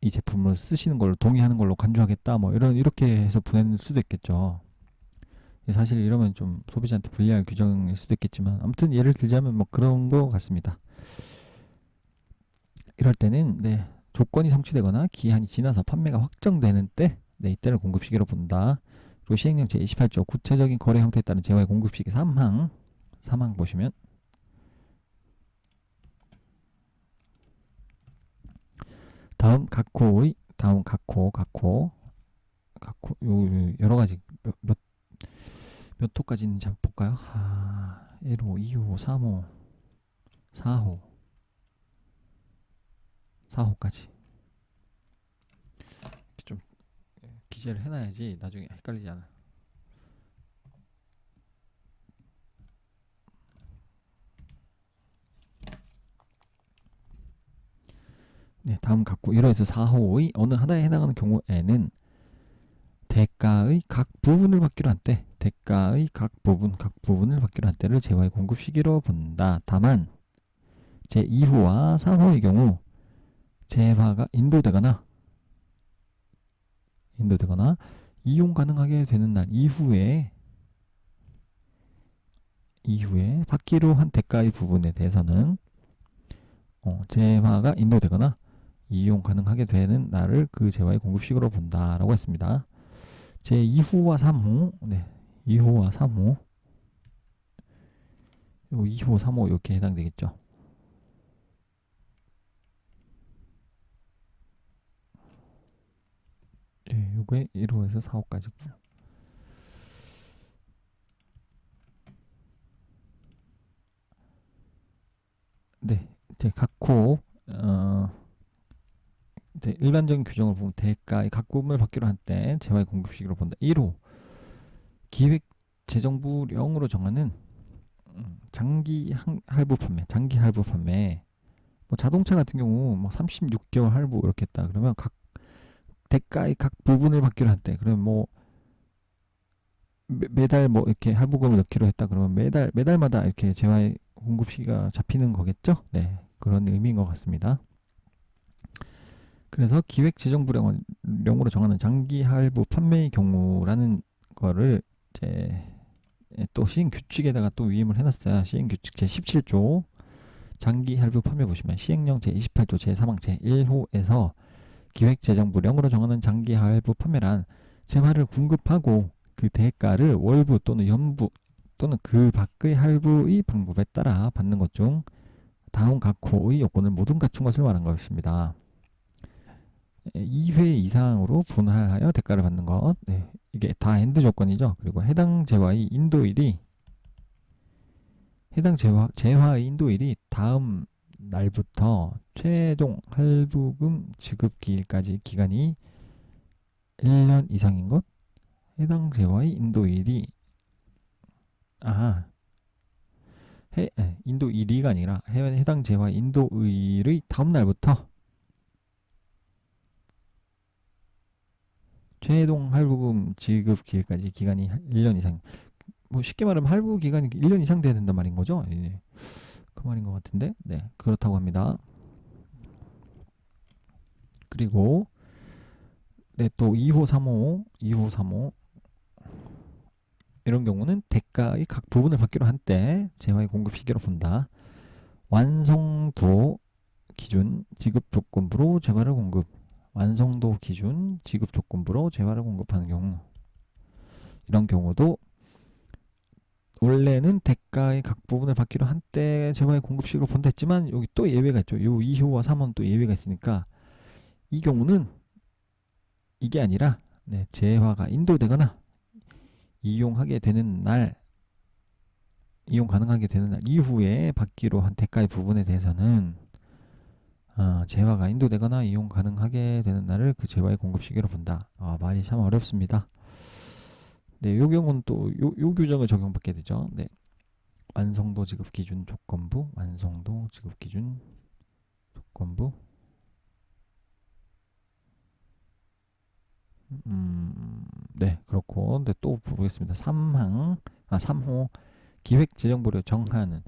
이 제품을 쓰시는 걸로 동의하는 걸로 간주하겠다 뭐 이렇게 해서 보낼 수도 있겠죠. 사실 이러면 좀 소비자한테 불리할 규정일 수도 있겠지만 아무튼 예를 들자면 뭐 그런 거 같습니다. 이럴 때는 네 조건이 성취되거나 기한이 지나서 판매가 확정되는 때 네, 이때를 공급 시기로 본다. 그리고 시행령 제28조 구체적인 거래 형태에 따른 제화의 공급 시기 3항 보시면 다음 각호의 각호 요 여러 가지 몇 호까지 있는지 한번 볼까요? 1호, 2호, 3호, 4호, 4호까지 좀 기재를 해놔야지 나중에 헷갈리지 않아. 네, 다음 각구 1호에서 4호의 어느 하나에 해당하는 경우에는 대가의 각 부분을 받기로 한 때, 대가의 각 부분을 받기로 한 때를 제화의 공급 시기로 본다. 다만 제2호와 3호의 경우 제화가 인도되거나 이용 가능하게 되는 날 이후에 받기로 한 대가의 부분에 대해서는 제화가 인도되거나 이용 가능하게 되는 날을 그 제화의 공급식으로 본다라고 했습니다. 제2호와 3호, 네, 2호와 3호, 2호, 3호 이렇게 해당되겠죠. 네, 요게 1호에서 4호까지고요. 네, 이제 각호 일반적인 규정을 보면 대가의 각 부분을 받기로 한 때 제화의 공급식으로 본다. 1호 기획재정부령으로 정하는 장기 할부 판매 뭐 자동차 같은 경우 뭐 36개월 할부 이렇게 했다 그러면 각 대가의 각 부분을 받기로 한 때 그러면 뭐 매달 뭐 이렇게 할부금을 넣기로 했다 그러면 매달마다 이렇게 제화의 공급 시기가 잡히는 거겠죠. 네, 그런 의미인 것 같습니다. 그래서 기획재정부령으로 정하는 장기 할부 판매의 경우라는 거를 이제 또 시행규칙에다가 또 위임을 해놨어요. 시행규칙 제17조 장기 할부 판매 보시면 시행령 제28조 제3항 제1호에서 기획재정부령으로 정하는 장기 할부 판매란 재화를 공급하고 그 대가를 월부 또는 연부 또는 그 밖의 할부의 방법에 따라 받는 것 중 다음 각호의 요건을 모두 갖춘 것을 말한 것입니다. 2회 이상으로 분할하여 대가를 받는 것. 네, 이게 다 엔드 조건이죠. 그리고 해당 재화의 인도일이 재화의 인도일이 다음 날부터 최종 할부금 지급 기일까지 기간이 1년 이상인 것. 해당 재화의 인도일이 인도일이가 아니라 해당 재화의 인도일의 다음 날부터 최종 할부금 지급 기일까지 기간이 1년 이상. 뭐 쉽게 말하면 할부 기간이 1년 이상 돼야 된단 말인 거죠. 예. 그 말인 것 같은데, 네, 그렇다고 합니다. 그리고 네, 또 2호, 3호 이런 경우는 대가의 각 부분을 받기로 한 때 재화의 공급 시기로 본다. 완성도 기준 지급 조건부로 재화를 공급. 완성도 기준 지급 조건부로 재화를 공급하는 경우, 이런 경우도 원래는 대가의 각 부분을 받기로 한때 재화의 공급식으로 본다 했지만 여기 또 예외가 있죠. 요 2호와 3호는 또 예외가 있으니까 이 경우는 이게 아니라 네, 재화가 인도되거나 이용하게 되는 날, 이용 가능하게 되는 날 이후에 받기로 한 대가의 부분에 대해서는 재화가 인도되거나 이용 가능하게 되는 날을 그 재화의 공급 시기로 본다. 말이 참 어렵습니다. 네, 요 경우는 또 요 규정을 적용받게 되죠. 네, 완성도 지급 기준 조건부, 완성도 지급 기준 조건부. 네, 그렇고, 근데 또 보겠습니다. 3호 기획재정부를 정하는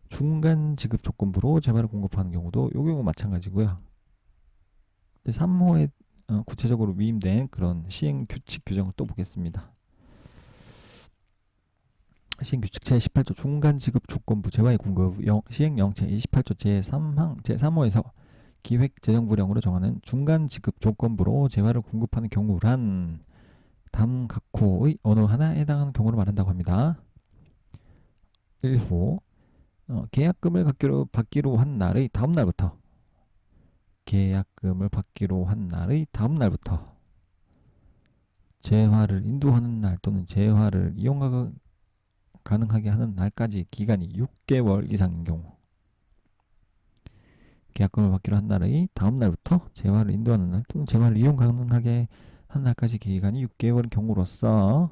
중간 지급 조건부로 재화를 공급하는 경우도 요 경우 마찬가지고요. 3호에 구체적으로 위임된 그런 시행 규칙 규정을 또 보겠습니다. 시행 규칙 제18조 중간 지급 조건부 재화의 공급 시행 영체 28조 제3호에서 기획재정부령으로 정하는 중간 지급 조건부로 재화를 공급하는 경우란 다음 각호의 어느 하나에 해당하는 경우를 말한다고 합니다. 1호 계약금을 받기로 한 날의 다음 날부터 계약금을 받기로 한 날의 다음 날부터 재화를 인도하는 날 또는 재화를 이용 가능하게 하는 날까지 기간이 6개월 이상인 경우 계약금을 받기로 한 날의 다음 날부터 재화를 인도하는 날 또는 재화를 이용 가능하게 한 날까지 기간이 6개월인 경우로서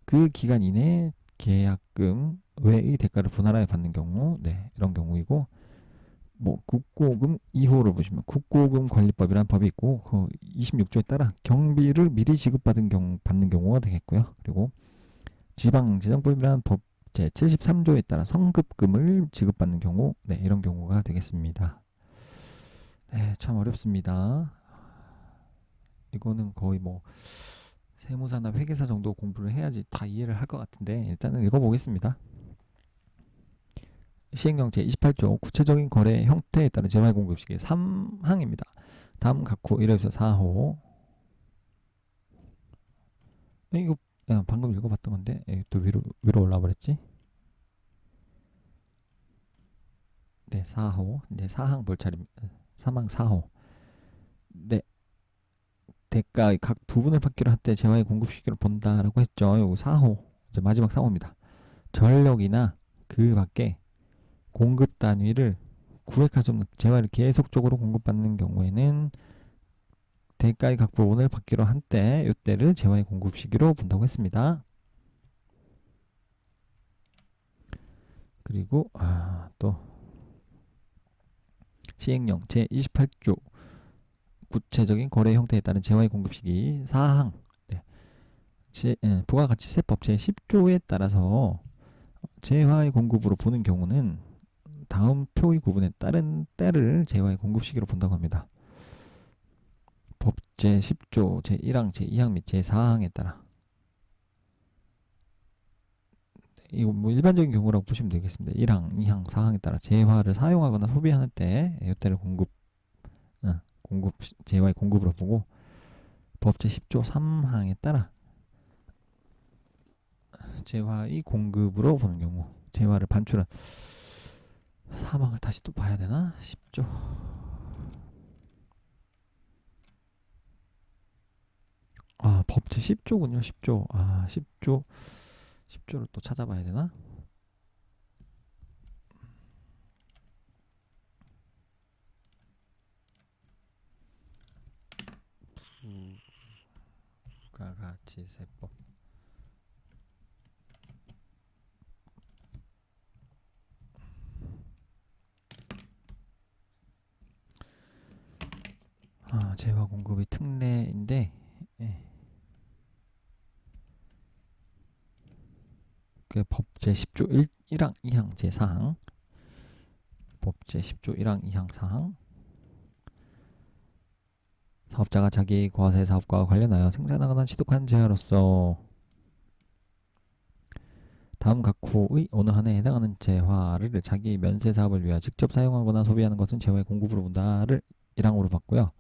그 기간 이내에 계약금 외의 대가를 분할하여 받는 경우 네, 이런 경우이고 뭐 국고금 2호를 보시면 국고금 관리법이라는 법이 있고 그 26조에 따라 경비를 미리 지급받은 받는 경우가 되겠고요. 그리고 지방재정법이라는 법 제73조에 따라 성급금을 지급받는 경우 네, 이런 경우가 되겠습니다. 네, 참 어렵습니다. 이거는 거의 뭐 세무사나 회계사 정도 공부를 해야지 다 이해를 할 것 같은데 일단은 읽어보겠습니다. 시행령 제28조 구체적인 거래 형태에 따른 재화의 공급 시기 3항입니다. 다음 각호 1호에서 4호 이거 방금 읽어봤던 건데 또 위로 올라 버렸지? 네, 4호 이제 4항 볼 차례입니다. 3항 4호 네, 대가의 각 부분을 받기로 할 때 재화의 공급 시기를 본다라고 했죠. 요거 4호 이제 마지막 4호입니다. 전력이나 그 밖에 공급 단위를 구획할 수 없는 재화를 계속적으로 공급받는 경우에는 대가의 각 부분을 받기로 한 때 이때를 재화의 공급 시기로 본다고 했습니다. 그리고 또 시행령 제28조 구체적인 거래 형태에 따른 재화의 공급 시기 4항 네. 부가가치세법 제10조에 따라서 재화의 공급으로 보는 경우는 다음 표의 구분에 따른 때를 재화의 공급 시기로 본다고 합니다. 법 제10조 제1항 제2항 및 제4항에 따라 이거 뭐 일반적인 경우라고 보시면 되겠습니다. 1항, 2항, 4항에 따라 재화를 사용하거나 소비하는 때 이때를 재화의 공급으로 보고 법 제10조 3항에 따라 재화의 공급으로 보는 경우 재화를 반출한 사망을 다시 또 봐야 되나? 10조 법 제10조군요. 10조 10조를 또 찾아봐야 되나? 부가가치세법 재화 공급의 특례인데 그 법 제10조 1항, 2항, 제4항 법 제10조 1항, 2항, 4항 사업자가 자기 과세 사업과 관련하여 생산하거나 취득한 재화로서 다음 각호의 어느 한에 해당하는 재화를 자기 면세 사업을 위하여 직접 사용하거나 소비하는 것은 재화의 공급으로 본다를 1항으로 봤고요.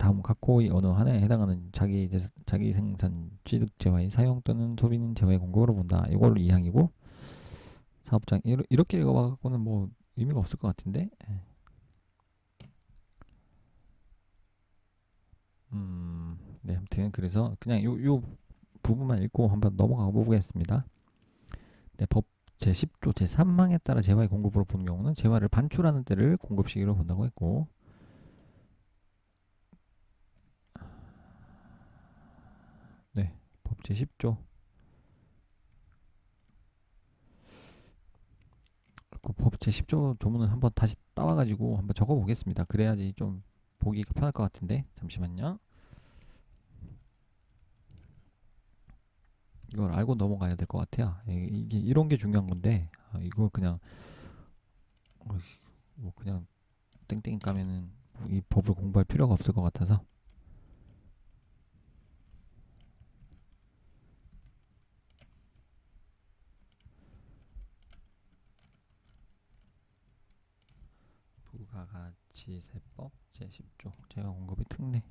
다음 각호의 어느 하나에 해당하는 자기 생산 취득 재화의 사용 또는 소비는 재화의 공급으로 본다. 이걸로 2항이고 사업장 이렇게 읽어봐갖고는 뭐 의미가 없을 것 같은데. 네, 아무튼 그래서 그냥 요 부분만 읽고 한번 넘어가 보겠습니다. 네, 법 제10조 제3항에 따라 재화의 공급으로 보는 경우는 재화를 반출하는 때를 공급 시기로 본다고 했고, 네, 법 제10조 법 제10조 조문을 한번 다시 따와가지고 한번 적어 보겠습니다. 그래야지 좀 보기가 편할 것 같은데, 잠시만요. 이걸 알고 넘어가야 될 것 같아요. 이게 이런 게 중요한 건데, 이걸 그냥 뭐 그냥 땡땡 까면은 이 법을 공부할 필요가 없을 것 같아서. 부가가치세법 제10조 재화 공급의 특례.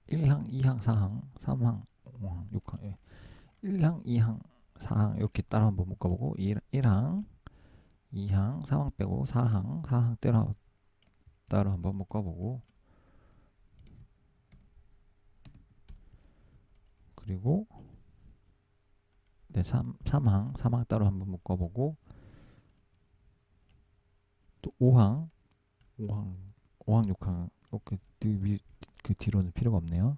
1항, 2항, 4항, 3항, 5항, 6항. 예. 1항, 2항, 4항 이렇게 따로 한번 묶어보고 1항, 2항, 3항 빼고 4항 따로 한번 묶어보고, 그리고 네, 3항 따로 한번 묶어보고, 또 5항, 6항 이렇게 그 뒤로는 필요가 없네요.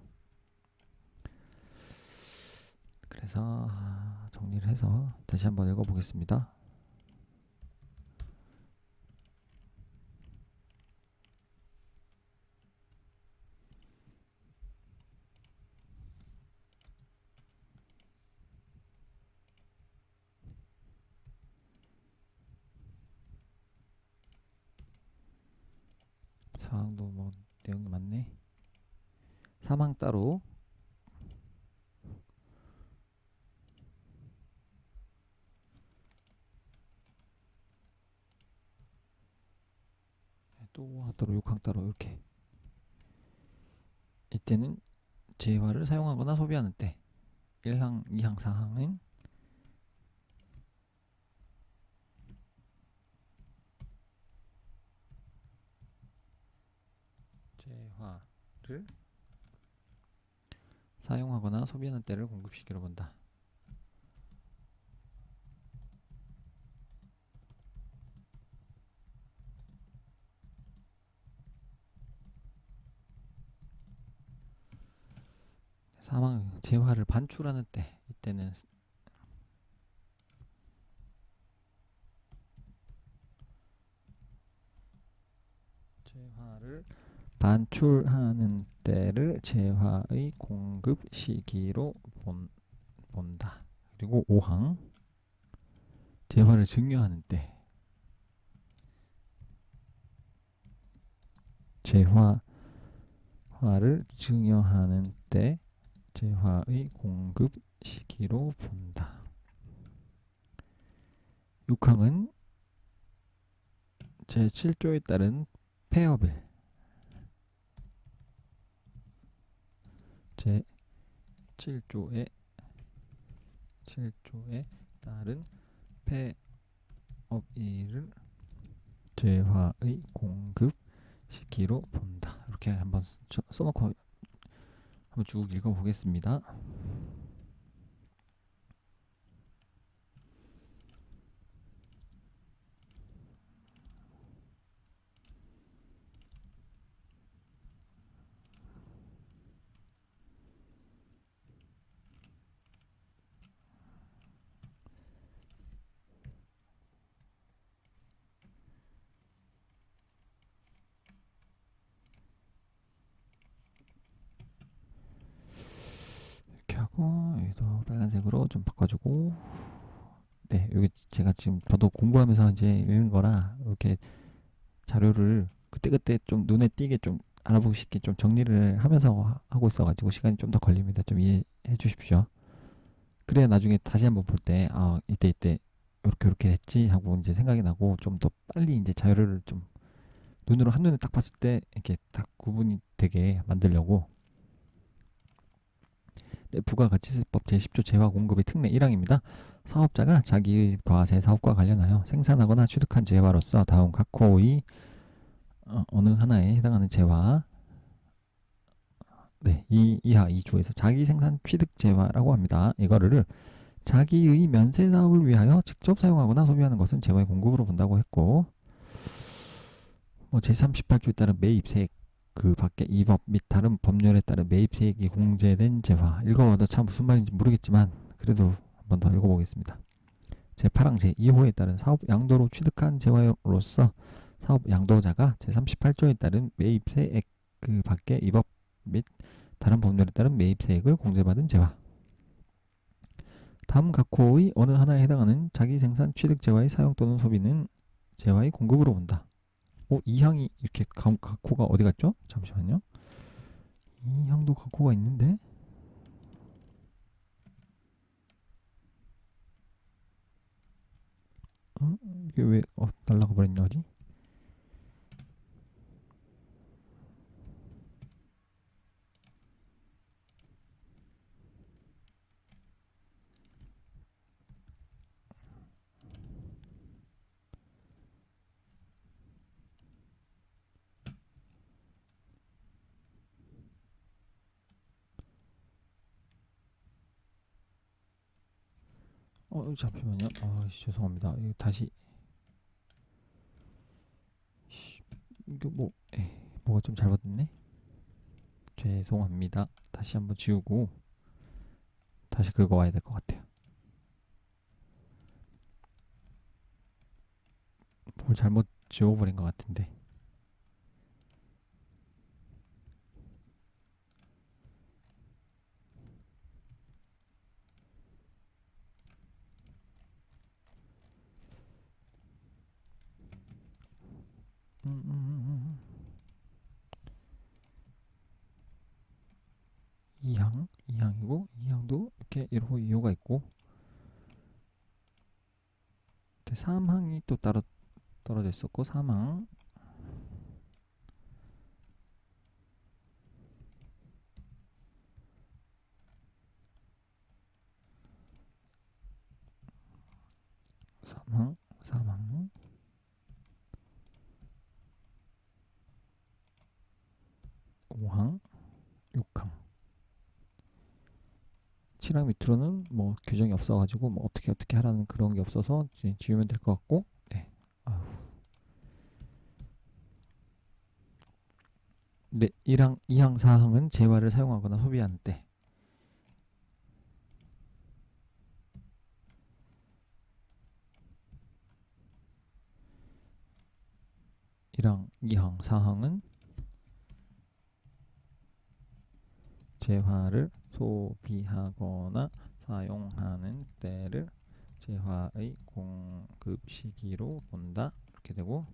그래서 정리를 해서 다시 한번 읽어보겠습니다. 사항도 뭐 내용이 많네. 3항 따로, 또 5항 따로, 6항 따로 이렇게. 이때는 재화를 사용하거나 소비하는 때 1항, 2항, 4항은 재화를 사용하거나 소비하는 때를 공급시기로 본다. 사망 재화를 반출하는 때, 이때는 재화를 반출하는 때를 재화의 공급 시기로 본다. 그리고 5항 재화를 증여하는 때, 재화를 증여하는 때 재화의 공급 시기로 본다. 6항은 제7조에 따른 폐업일, 제7조에 따른 폐업일을 재화의 공급 시기로 본다. 이렇게 한번 써놓고 한번 쭉 읽어보겠습니다. 이렇게 하고 여기도 빨간색으로 좀 바꿔주고, 네, 여기 제가 지금 저도 공부하면서 이제 읽는 거라 이렇게 자료를 그때그때 좀 눈에 띄게 좀 알아보고 싶게 좀 정리를 하면서 하고 있어가지고 시간이 좀 더 걸립니다. 좀 이해해 주십시오. 그래야 나중에 다시 한번 볼 때, 이때 이렇게 됐지 하고 이제 생각이 나고 좀 더 빨리 이제 자료를 좀 눈으로 한눈에 딱 봤을 때 이렇게 딱 구분이 되게 만들려고. 네, 부가가치세법 제10조 재화 공급의 특례 1항입니다. 사업자가 자기의 과세 사업과 관련하여 생산하거나 취득한 재화로서 다음 각 호의 어느 하나에 해당하는 재화, 네, 이하 2조에서 자기 생산 취득 재화라고 합니다. 이거를 자기의 면세 사업을 위하여 직접 사용하거나 소비하는 것은 재화의 공급으로 본다고 했고, 뭐 제38조에 따른 매입세액 그 밖에 이 법 및 다른 법률에 따른 매입세액이 공제된 재화. 읽어봐도 참 무슨 말인지 모르겠지만 그래도 한번 더 읽어보겠습니다. 제8항 제2호에 따른 사업 양도로 취득한 재화로서 사업 양도자가 제38조에 따른 매입세액 그 밖에 이 법 및 다른 법률에 따른 매입세액을 공제받은 재화. 다음 각 호의 어느 하나에 해당하는 자기 생산 취득 재화의 사용 또는 소비는 재화의 공급으로 본다. 이 항이 이렇게 각호가 어디 갔죠? 잠시만요. 이 항도 각호가 있는데 이게 왜 날라가 버렸냐 어디? 잠시만요. 죄송합니다. 이거 다시 이거 뭐가 좀 잘못됐네. 죄송합니다. 다시 한번 지우고 다시 긁어와야 될 것 같아요. 뭘 잘못 지워버린 것 같은데. 이항이고 이항도 이렇게 1호 2호가 있고 3항이 또 따로 떨어져 있었고 3항 사망 5항 6항 7항 밑으로는 뭐 규정이 없어가지고 뭐 어떻게 하라는 그런 게 없어서 지우면 될 것 같고. 네. 네, 1항, 2항, 4항은 재화를 사용하거나 소비하는 때. 1항, 2항, 4항은 재화를 소비하거나 사용하는 때를 재화의 공급 시기로 본다. 이렇게 되고,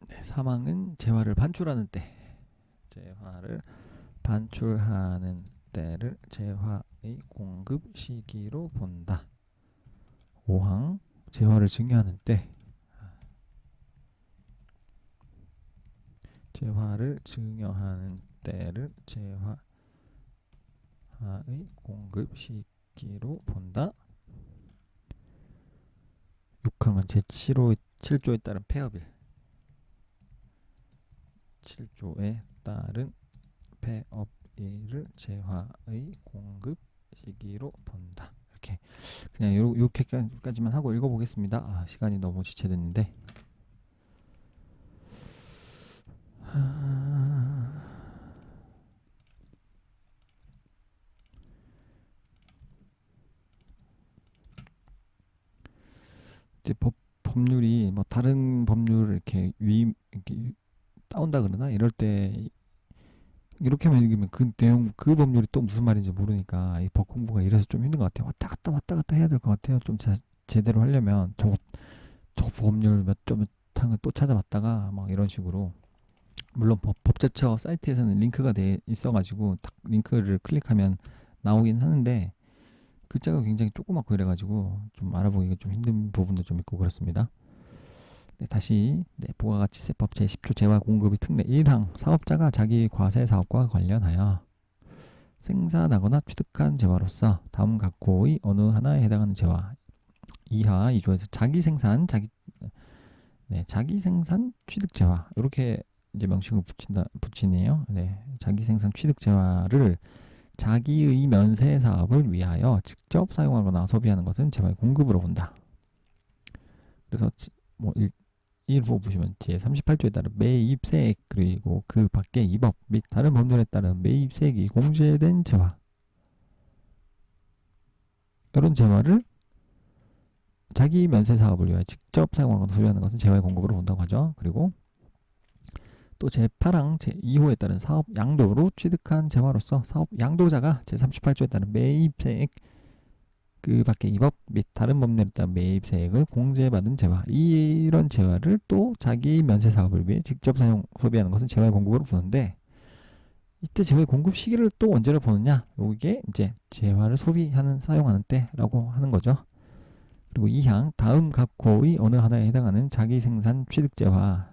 네, 3항은 재화를 반출하는 때, 재화를 반출하는 때를 재화의 공급 시기로 본다. 5항 재화를 증여하는 때, 재화를 증여하는 때를 재화의 공급 시기로 본다. 6항은 제7조에 따른 폐업일, 7조에 따른 폐업일을 재화의 공급 시기로 본다. 이렇게 그냥 이렇게까지만 하고 읽어보겠습니다. 시간이 너무 지체됐는데. 이제 법률이 뭐 다른 법률을 이렇게 따온다 그러나 이럴 때 이렇게만 읽으면 그 내용 그 법률이 또 무슨 말인지 모르니까 이 법 공부가 이래서 좀 힘든 것 같아요. 왔다 갔다 해야 될 것 같아요. 좀 제대로 하려면 저 법률 몇 점 몇 항을 또 찾아봤다가 막 이런 식으로 물론 법제처 사이트에서는 링크가 돼 있어가지고 딱 링크를 클릭하면 나오긴 하는데 글자가 굉장히 조그맣고 이래가지고 좀 알아보기가 좀 힘든 부분도 좀 있고 그렇습니다. 네, 다시 부가가치세법 제10조 재화 공급의 특례 1항 사업자가 자기 과세 사업과 관련하여 생산하거나 취득한 재화로서 다음 각호의 어느 하나에 해당하는 재화 이하 2조에서 자기 생산 취득 재화 이렇게 이제 명칭을 붙이네요. 네, 자기 생산 취득 재화를 자기의 면세 사업을 위하여 직접 사용하거나 소비하는 것은 재화의 공급으로 본다. 그래서 뭐 일부 보시면 제38조에 따른 매입세액 그리고 그 밖의 입업 및 다른 법률에 따른 매입세액이 공제된 재화 이런 재화를 자기 면세 사업을 위하여 직접 사용하거나 소비하는 것은 재화의 공급으로 본다고 하죠. 그리고 또 제8항 제2호에 따른 사업 양도로 취득한 재화로서 사업 양도자가 제38조에 따른 매입세액 그 밖의 입업 및 다른 법률에 따른 매입세액을 공제받은 재화 이런 재화를 또 자기 면세 사업을 위해 직접 사용 소비하는 것은 재화의 공급으로 보는데 이때 재화의 공급 시기를 또 언제를 보느냐 이게 이제 재화를 소비하는 사용하는 때라고 하는 거죠. 그리고 2항 다음 각 호의 어느 하나에 해당하는 자기 생산 취득 재화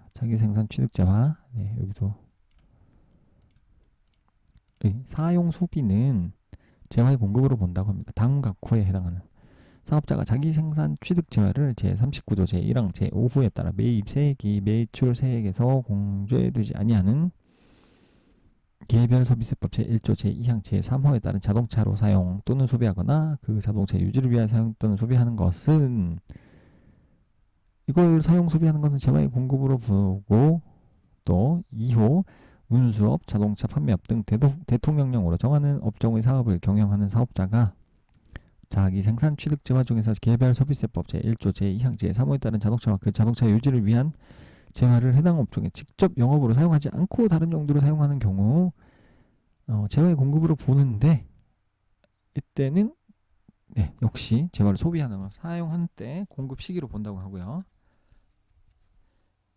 네, 여기서 사용 소비는 재화의 공급으로 본다고 합니다. 다음 각 호에 해당하는 사업자가 자기 생산 취득 재화를 제39조 제1항 제5호에 따라 매입세액이 매출세액에서 공제되지 아니하는 개별소비세법 제1조 제2항 제3호에 따른 자동차로 사용 또는 소비하거나 그 자동차 유지를 위하여 사용 또는 소비하는 것은 이걸 사용 소비하는 것은 재화의 공급으로 보고 또 2호 운수업, 자동차 판매업 등 대통령령으로 정하는 업종의 사업을 경영하는 사업자가 자기 생산 취득 재화 중에서 개별소비세법 제1조 제2항 제3호에 따른 자동차와 그 자동차 유지를 위한 재화를 해당 업종에 직접 영업으로 사용하지 않고 다른 용도로 사용하는 경우 재화의 공급으로 보는데 이때는 역시 재화를 소비하는 것 사용하는 때 공급 시기로 본다고 하고요.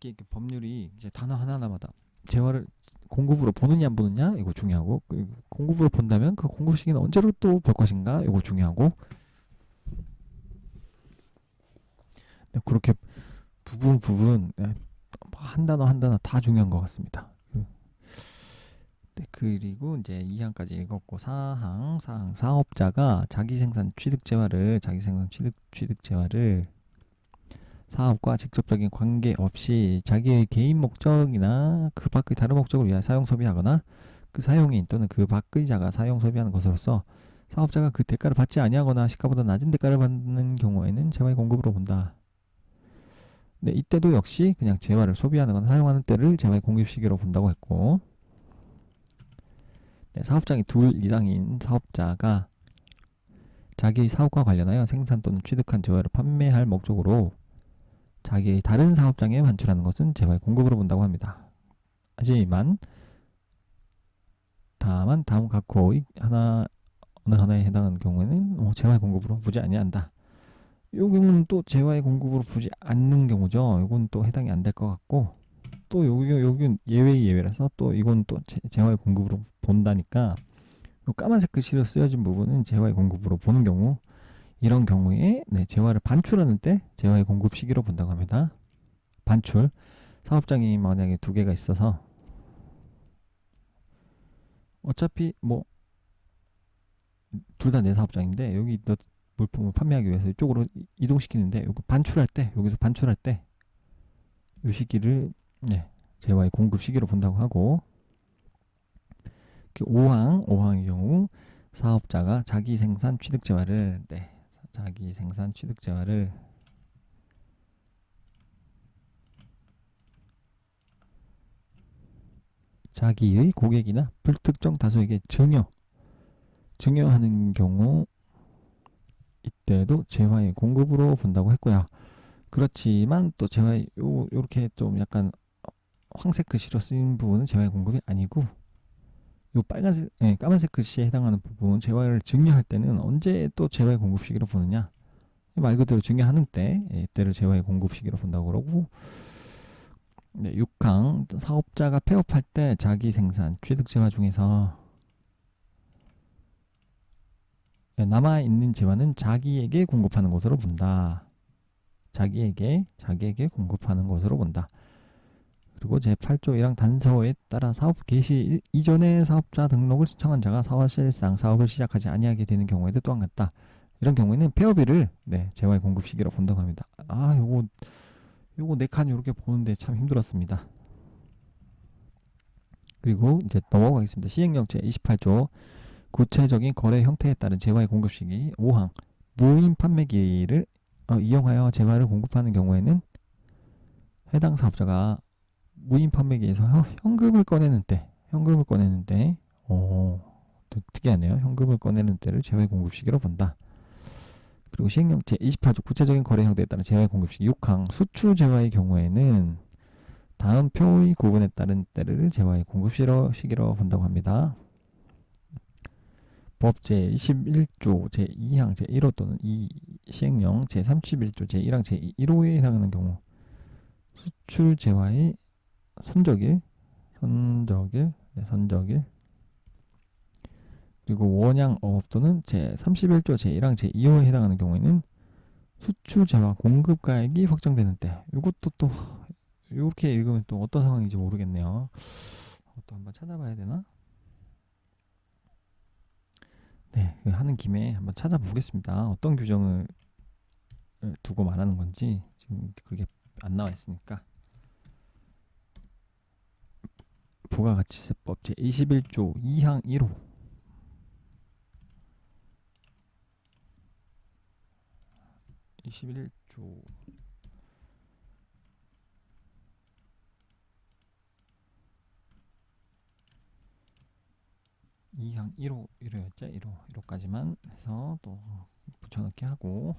이게 법률이 이제 단어 하나하나마다 재화를 공급으로 보느냐 안 보느냐 이거 중요하고 공급으로 본다면 그 공급 시기는 언제로 또 볼 것인가 이거 중요하고 그렇게 부분 한 단어 한 단어 다 중요한 것 같습니다. 그리고 이제 2항까지 읽었고 4항 사업자가 자기 생산 취득 재화를 사업과 직접적인 관계 없이 자기의 개인 목적이나 그 밖의 다른 목적을 위하여 사용 소비하거나 그 사용인 또는 그 밖의 자가 사용 소비하는 것으로서 사업자가 그 대가를 받지 아니하거나 시가보다 낮은 대가를 받는 경우에는 재화의 공급으로 본다. 네, 이때도 역시 그냥 재화를 소비하는 건 사용하는 때를 재화의 공급 시기로 본다고 했고 사업장이 둘 이상인 사업자가 자기의 사업과 관련하여 생산 또는 취득한 재화를 판매할 목적으로 자기의 다른 사업장에 반출하는 것은 재화의 공급으로 본다고 합니다. 하지만 다만 다음 각 호의 어느 하나에 해당하는 경우에는 재화의 공급으로 보지 아니한다. 이 경우는 또 재화의 공급으로 보지 않는 경우죠. 이건 또 해당이 안 될 것 같고 또 여기는 예외라서 또 이건 또 재화의 공급으로 본다니까 까만색 글씨로 쓰여진 부분은 재화의 공급으로 보는 경우 이런 경우에 재화를 반출하는 때 재화의 공급 시기로 본다고 합니다. 반출 사업장이 만약에 두 개가 있어서 어차피 뭐 둘 다 내 사업장인데 여기 물품을 판매하기 위해서 이쪽으로 이동시키는데 여기 여기서 반출할 때 이 시기를 재화의 공급 시기로 본다고 하고 5항의 경우 사업자가 자기 생산 취득 재화를 자기의 고객이나 불특정 다수에게 증여하는 경우 이때도 재화의 공급으로 본다고 했고요. 그렇지만 또 재화의 요렇게 좀 약간 황색 글씨로 쓰인 부분은 재화의 공급이 아니고 요 까만색 글씨에 해당하는 부분 재화를 증여할 때는 언제 또 재화의 공급 시기로 보느냐 말 그대로 증여하는 때를 재화의 공급 시기로 본다고 그러고 네, 6항 사업자가 폐업할 때 자기 생산 취득 재화 중에서 네, 남아있는 재화는 자기에게 공급하는 것으로 본다. 자기에게 공급하는 것으로 본다. 그리고 제8조 1항 단서에 따라 사업 개시 이전에 사업자 등록을 신청한 자가 사실상 사업을 시작하지 아니하게 되는 경우에도 또한 같다. 이런 경우에는 폐업일을 네, 재화의 공급 시기로 본다고 합니다. 아, 요거 4칸 이렇게 보는데 참 힘들었습니다. 그리고 이제 넘어가겠습니다. 시행령 제28조 구체적인 거래 형태에 따른 재화의 공급 시기 5항 무인 판매기를 이용하여 재화를 공급하는 경우에는 해당 사업자가 무인 판매기에서 현금을 꺼내는 때, 특이하네요. 현금을 꺼내는 때를 재화의 공급 시기로 본다. 그리고 시행령 제28조 구체적인 거래 형태에 따른 재화의 공급 시기 6항 수출 재화의 경우에는 다음 표의 구분에 따른 때를 재화의 공급 시기로 본다고 합니다. 법 제21조 제2항 제1호 또는 시행령 제31조 제1항 제1호에 해당하는 경우 수출 재화의 선적일 그리고 원양어업 또는 제31조 제1항 제2호에 해당하는 경우에는 수출 재화 공급가액이 확정되는 때 이것도 또 이렇게 읽으면 또 어떤 상황인지 모르겠네요. 또 한번 찾아봐야 되나? 네, 하는 김에 한번 찾아보겠습니다. 어떤 규정을 두고 말하는 건지 지금 그게 안 나와 있으니까. 부가가치세법 제21조 2항 1호 21조 2항 1호 1호였죠. 1호까지만 해서 또 붙여넣기 하고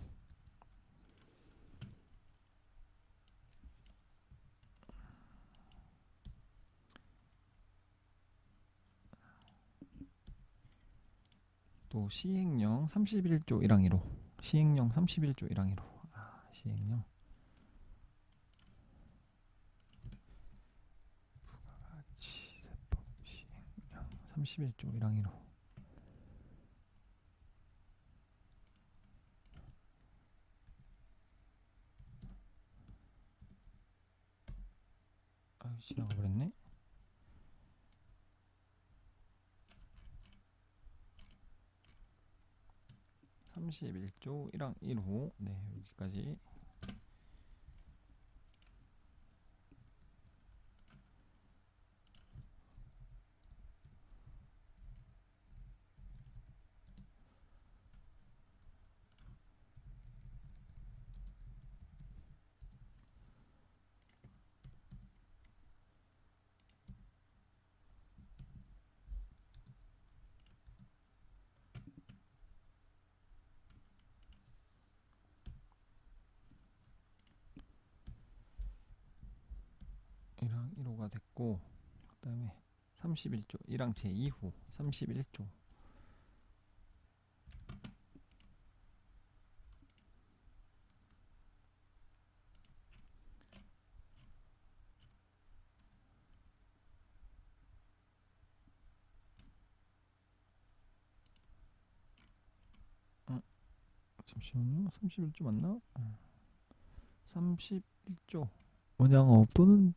또 시행령 31조 1항 1호 시행령 31조 1항 1호 시행령 부가가치세법 시행령 31조 1항 1호 지나가 버렸네. 31조 1항 1호 네, 여기까지. 랑 1호가 됐고 그 다음에 31조 1항 제2호 31조 잠시만요. 31조 맞나? 31조 원양어업 또는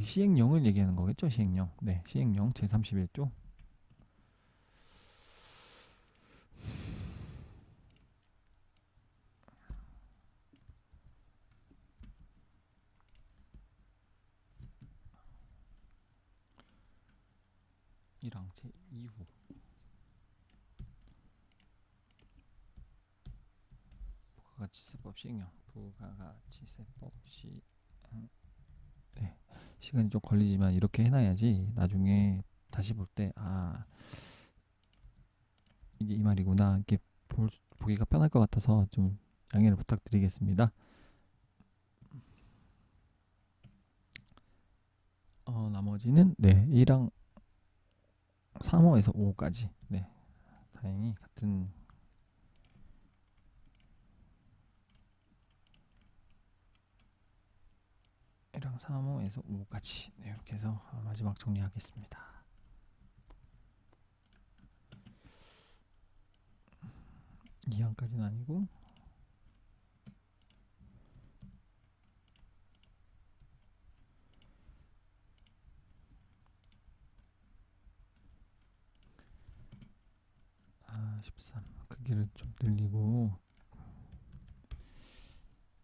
시행령을 얘기하는 거겠죠. 시행령. 네, 시행령 제31조 1항 제2호 부가가치세법 시행령 부가가치세법 네, 시간이 좀 걸리지만 이렇게 해놔야지 나중에 다시 볼 때 이게 이 말이구나 이렇게 보기가 편할 것 같아서 좀 양해를 부탁드리겠습니다. 나머지는 네 1항 3호에서 5호까지 네 다행히 같은 A랑 3호에서 5까지 네, 이렇게 해서 마지막 정리하겠습니다. 2항까지는 아니고 아 13 크기를 좀 늘리고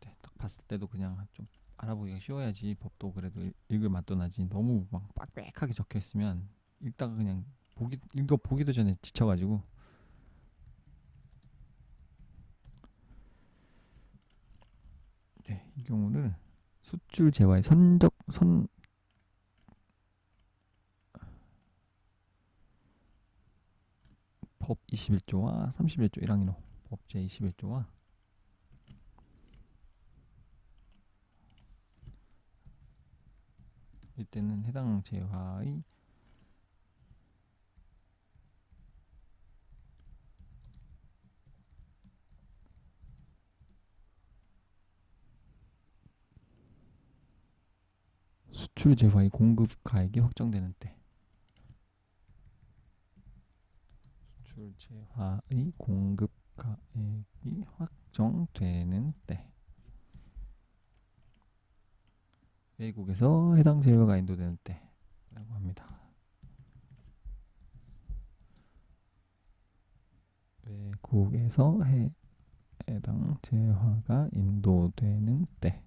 네, 딱 봤을 때도 그냥 좀 알아보기가 쉬워야지 법도 그래도 읽을 맛도 나지 너무 막 빡빡하게 적혀 있으면 읽다가 그냥 읽어보기도 전에 지쳐가지고 네, 이 경우를 수출 제와의 법 21조와 31조 1항 1호 법 제21조와 이때는 해당 재화의 수출 재화의 공급 가액이 확정되는 때 수출 재화의 공급 가액이 확정되는 때 외국에서 해당 재화가 인도되는 때라고 합니다. 외국에서 해당 재화가 인도되는 때.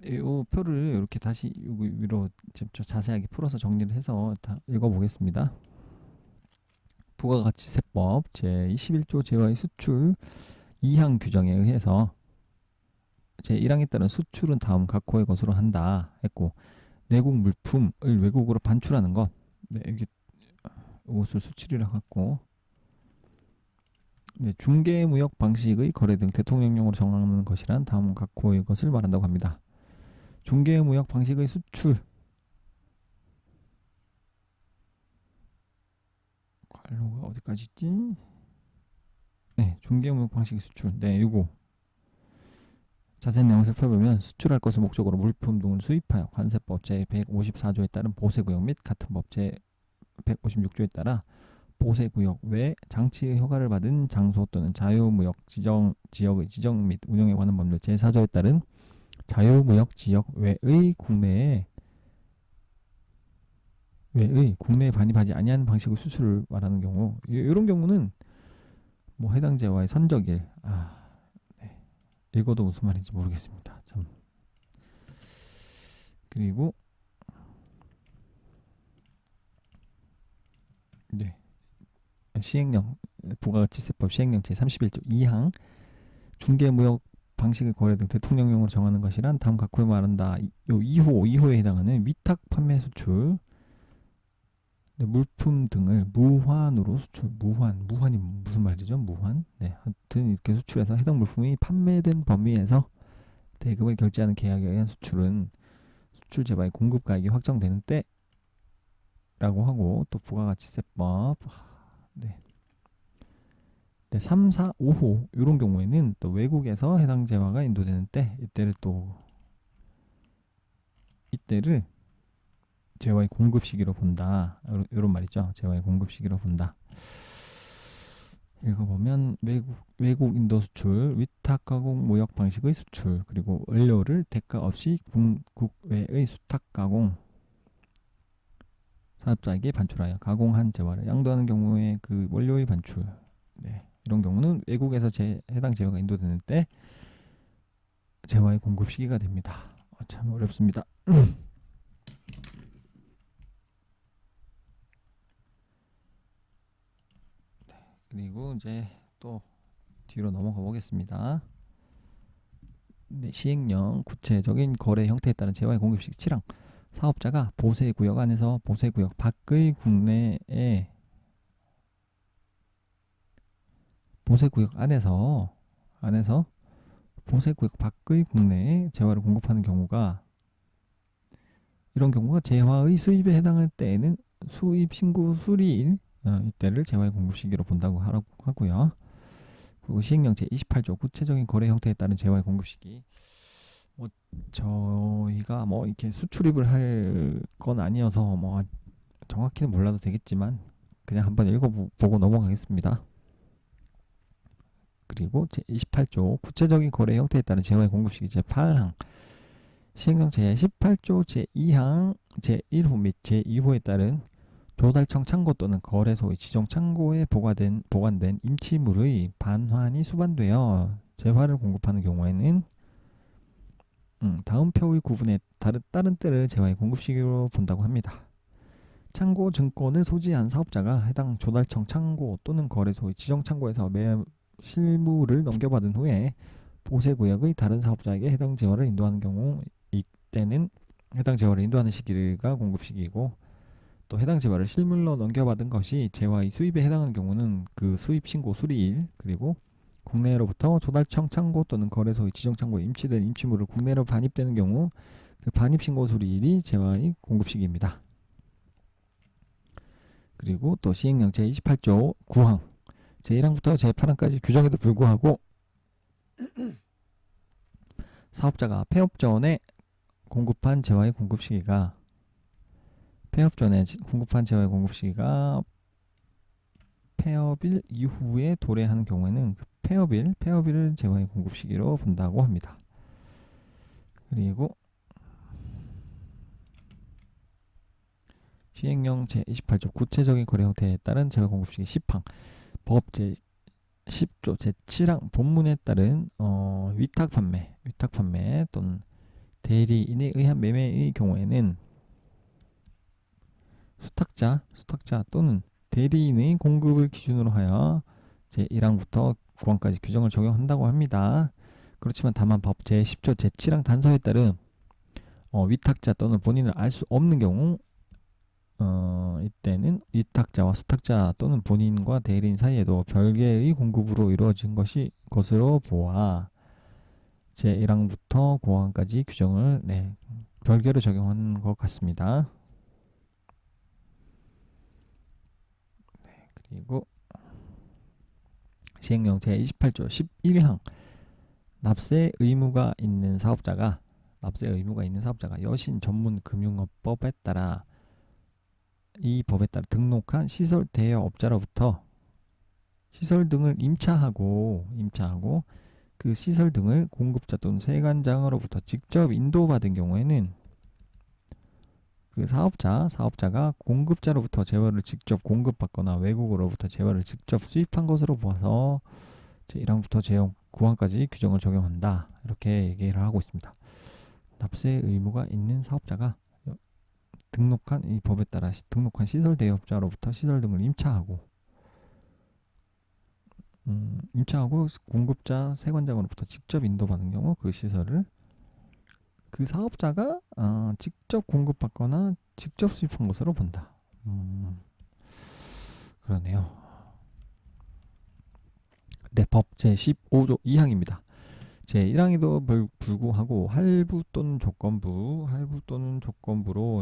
이 표를 이렇게 다시 위로 자세하게 풀어서 정리를 해서 다 읽어보겠습니다. 부가가치세법 제21조 재화의 수출 2항 규정에 의해서 제1항에 따른 수출은 다음 각호의 것으로 한다 했고 내국 물품을 외국으로 반출하는 것 네, 이것을 수출이라고 했고 네, 중개무역 방식의 거래 등 대통령령으로 정하는 것이란 다음 각호의 것을 말한다고 합니다. 중개무역 방식의 수출 관로가 어디까지 있지? 네, 중개무역 방식의 수출 네, 이거 자세한 내용을 살펴보면 수출할 것을 목적으로 물품 등을 수입하여 관세법 제154조에 따른 보세구역 및 같은 법 제156조에 따라 보세구역 외 장치의 허가를 받은 장소 또는 자유무역 지역의 지정 및 운영에 관한 법률 제4조에 따른 자유무역 지역 외의 국내에 반입하지 아니하는 방식의 수출을 말하는 경우 이런 경우는 뭐 해당 재화의 선적일 네. 읽어도 무슨 말인지 모르겠습니다. 참. 그리고 네. 시행령 부가가치세법 시행령 제31조 2항 중개무역 방식의 거래 등 대통령령으로 정하는 것이란 다음 각호에 말한다. 요 2호에 해당하는 위탁 판매 수출 물품 등을 무환으로 수출 무환이 무슨 말이죠? 무환 네 하여튼 이렇게 수출해서 해당 물품이 판매된 범위에서 대금을 결제하는 계약에 의한 수출은 수출 재화의 공급 가액이 확정되는 때라고 하고 또 부가가치세법 네. 네, 3, 4, 5호 이런 경우에는 또 외국에서 해당 재화가 인도되는 때 이때를 재화의 공급 시기로 본다. 이런 말이죠. 재화의 공급 시기로 본다. 읽어보면 외국 인도 수출, 위탁 가공 무역 방식의 수출, 그리고 원료를 대가 없이 국외의 수탁 가공 사업자에게 반출하여 가공한 재화를 양도하는 경우에 그 원료의 반출. 네. 이런 경우는 외국에서 해당 재화가 인도되는 때 재화의 공급 시기가 됩니다. 참 어렵습니다. 그리고 이제 또 뒤로 넘어가 보겠습니다. 네, 시행령 구체적인 거래 형태에 따른 재화의 공급 시기 7항 사업자가 보세구역 안에서 보세구역 밖의 국내에 보세구역 안에서 보세구역 밖의 국내에 재화를 공급하는 경우가 이런 경우가 재화의 수입에 해당할 때에는 수입 신고 수리일 이때를 재화의 공급 시기로 본다고 하고요. 그리고 시행령 제28조 구체적인 거래 형태에 따른 재화의 공급 시기. 뭐 저희가 뭐 이렇게 수출입을 할 건 아니어서 뭐 정확히는 몰라도 되겠지만 그냥 한번 읽어보고 넘어가겠습니다. 그리고 제28조 구체적인 거래 형태에 따른 재화의 공급 시기 제8항 시행령 제18조 제2항 제1호 및 제2호에 따른 조달청 창고 또는 거래소의 지정 창고에 보관된 임치물의 반환이 수반되어 재화를 공급하는 경우에는 다음 표의 구분에 다른 때를 재화의 공급 시기로 본다고 합니다. 창고 증권을 소지한 사업자가 해당 조달청 창고 또는 거래소의 지정 창고에서 실물을 넘겨받은 후에 보세구역의 다른 사업자에게 해당 재화를 인도하는 경우, 이때는 해당 재화를 인도하는 시기가 공급 시기이고, 또 해당 재화를 실물로 넘겨받은 것이 재화의 수입에 해당하는 경우는 그 수입 신고 수리일, 그리고 국내로부터 조달청 창고 또는 거래소의 지정 창고에 임치된 임치물을 국내로 반입되는 경우 그 반입 신고 수리일이 재화의 공급 시기입니다. 그리고 또 시행령 제28조 9항 제1항부터 제8항까지 규정에도 불구하고 사업자가 폐업 전에 공급한 재화의 공급 시기가 폐업일 이후에 도래하는 경우에는 그 폐업일을 재화의 공급 시기로 본다고 합니다. 그리고 시행령 제28조 구체적인 거래 형태에 따른 재화 공급 시기 10항 법 제10조 제7항 본문에 따른 위탁 판매 또는 대리인에 의한 매매의 경우에는 수탁자 또는 대리인의 공급을 기준으로 하여 제1항부터 9항까지 규정을 적용한다고 합니다. 그렇지만 다만 법 제10조 제7항 단서에 따른 위탁자 또는 본인을 알 수 없는 경우 이때는 위탁자와 수탁자 또는 본인과 대리인 사이에도 별개의 공급으로 이루어진 것으로 보아 제1항부터 9항까지 규정을 별개로 적용한 것 같습니다. 그리고 시행령 제28조 11항 납세 의무가 있는 사업자가 여신 전문금융업법에 따라 이 법에 따라 등록한 시설 대여업자로부터 시설 등을 임차하고 그 시설 등을 공급자 또는 세관장으로부터 직접 인도받은 경우에는 그 사업자가 공급자로부터 재화를 직접 공급받거나 외국으로부터 재화를 직접 수입한 것으로 보아서 제1항부터 제9항까지 규정을 적용한다. 이렇게 얘기를 하고 있습니다. 납세 의무가 있는 사업자가 이 법에 따라 등록한 시설 대여업자로부터 시설 등을 임차하고 공급자 세관장으로부터 직접 인도받은 경우 그 시설을 그 사업자가 직접 공급받거나 직접 수입한 것으로 본다. 그러네요. 네, 법 제15조 2항입니다. 제1항에도 불구하고 할부 또는 조건부로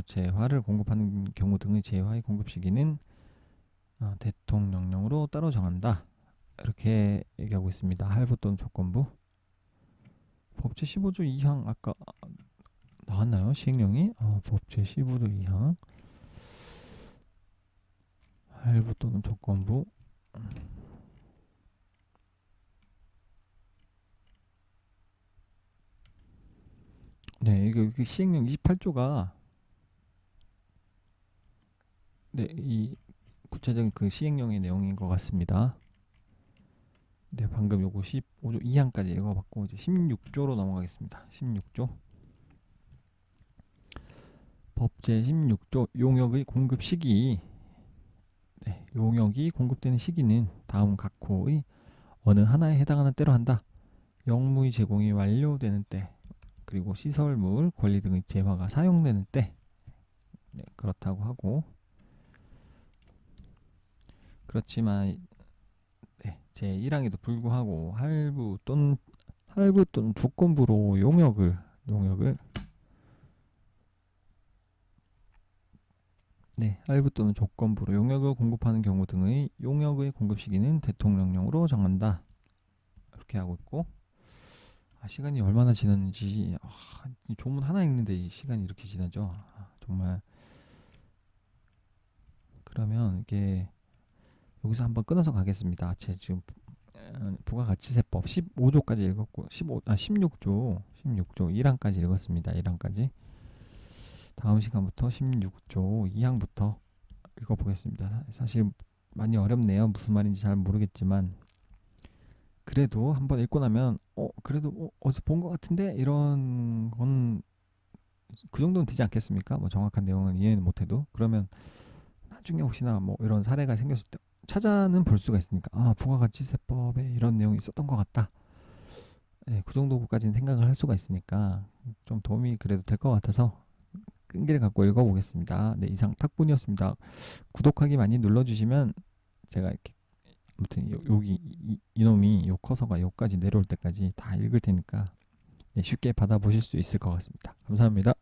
재화를 공급하는 경우 등의 재화의 공급 시기는 대통령령으로 따로 정한다. 이렇게 얘기하고 있습니다. 할부 또는 조건부. 법 제15조 2항 아까 나왔나요? 시행령이? 법 제15조 2항 할부 또는 조건부. 네, 이게 시행령 28조가 이 구체적인 그 시행령의 내용인 것 같습니다. 네, 방금 요거 15조 2항까지 읽어봤고 이제 16조로 넘어가겠습니다. 16조 법 제16조 용역의 공급 시기. 용역이 공급되는 시기는 다음 각호의 어느 하나에 해당하는 때로 한다. 영무의 제공이 완료되는 때, 그리고 시설물, 권리 등의 재화가 사용되는 때, 그렇다고 하고, 그렇지만 제1항에도 불구하고 할부 또는 조건부로 용역을 네, 할부 또는 조건부로 용역을 공급하는 경우 등의 용역의 공급 시기는 대통령령으로 정한다. 이렇게 하고 있고, 시간이 얼마나 지났는지, 이 조문 하나 읽는데 이 시간이 이렇게 지나죠. 정말. 그러면 이게 여기서 한번 끊어서 가겠습니다. 제 지금 부가가치세법 15조까지 읽었고 16조 1항까지 읽었습니다. 1항까지. 다음 시간부터 16조 2항부터 읽어보겠습니다. 사실 많이 어렵네요. 무슨 말인지 잘 모르겠지만 그래도 한번 읽고 나면 그래도 어디서 본 것 같은데 이런 건 그 정도는 되지 않겠습니까? 뭐 정확한 내용은 이해는 못해도 그러면 나중에 혹시나 뭐 이런 사례가 생겼을 때 찾아는 볼 수가 있으니까 부가가치세법에 이런 내용이 있었던 것 같다. 네, 그 정도까지는 생각을 할 수가 있으니까 좀 도움이 그래도 될 것 같아서 끈기를 갖고 읽어보겠습니다. 네, 이상 탁분이었습니다. 구독하기 많이 눌러주시면 제가 이렇게 아무튼 여기 이놈이 요 커서가 여기까지 내려올 때까지 다 읽을 테니까 쉽게 받아보실 수 있을 것 같습니다. 감사합니다.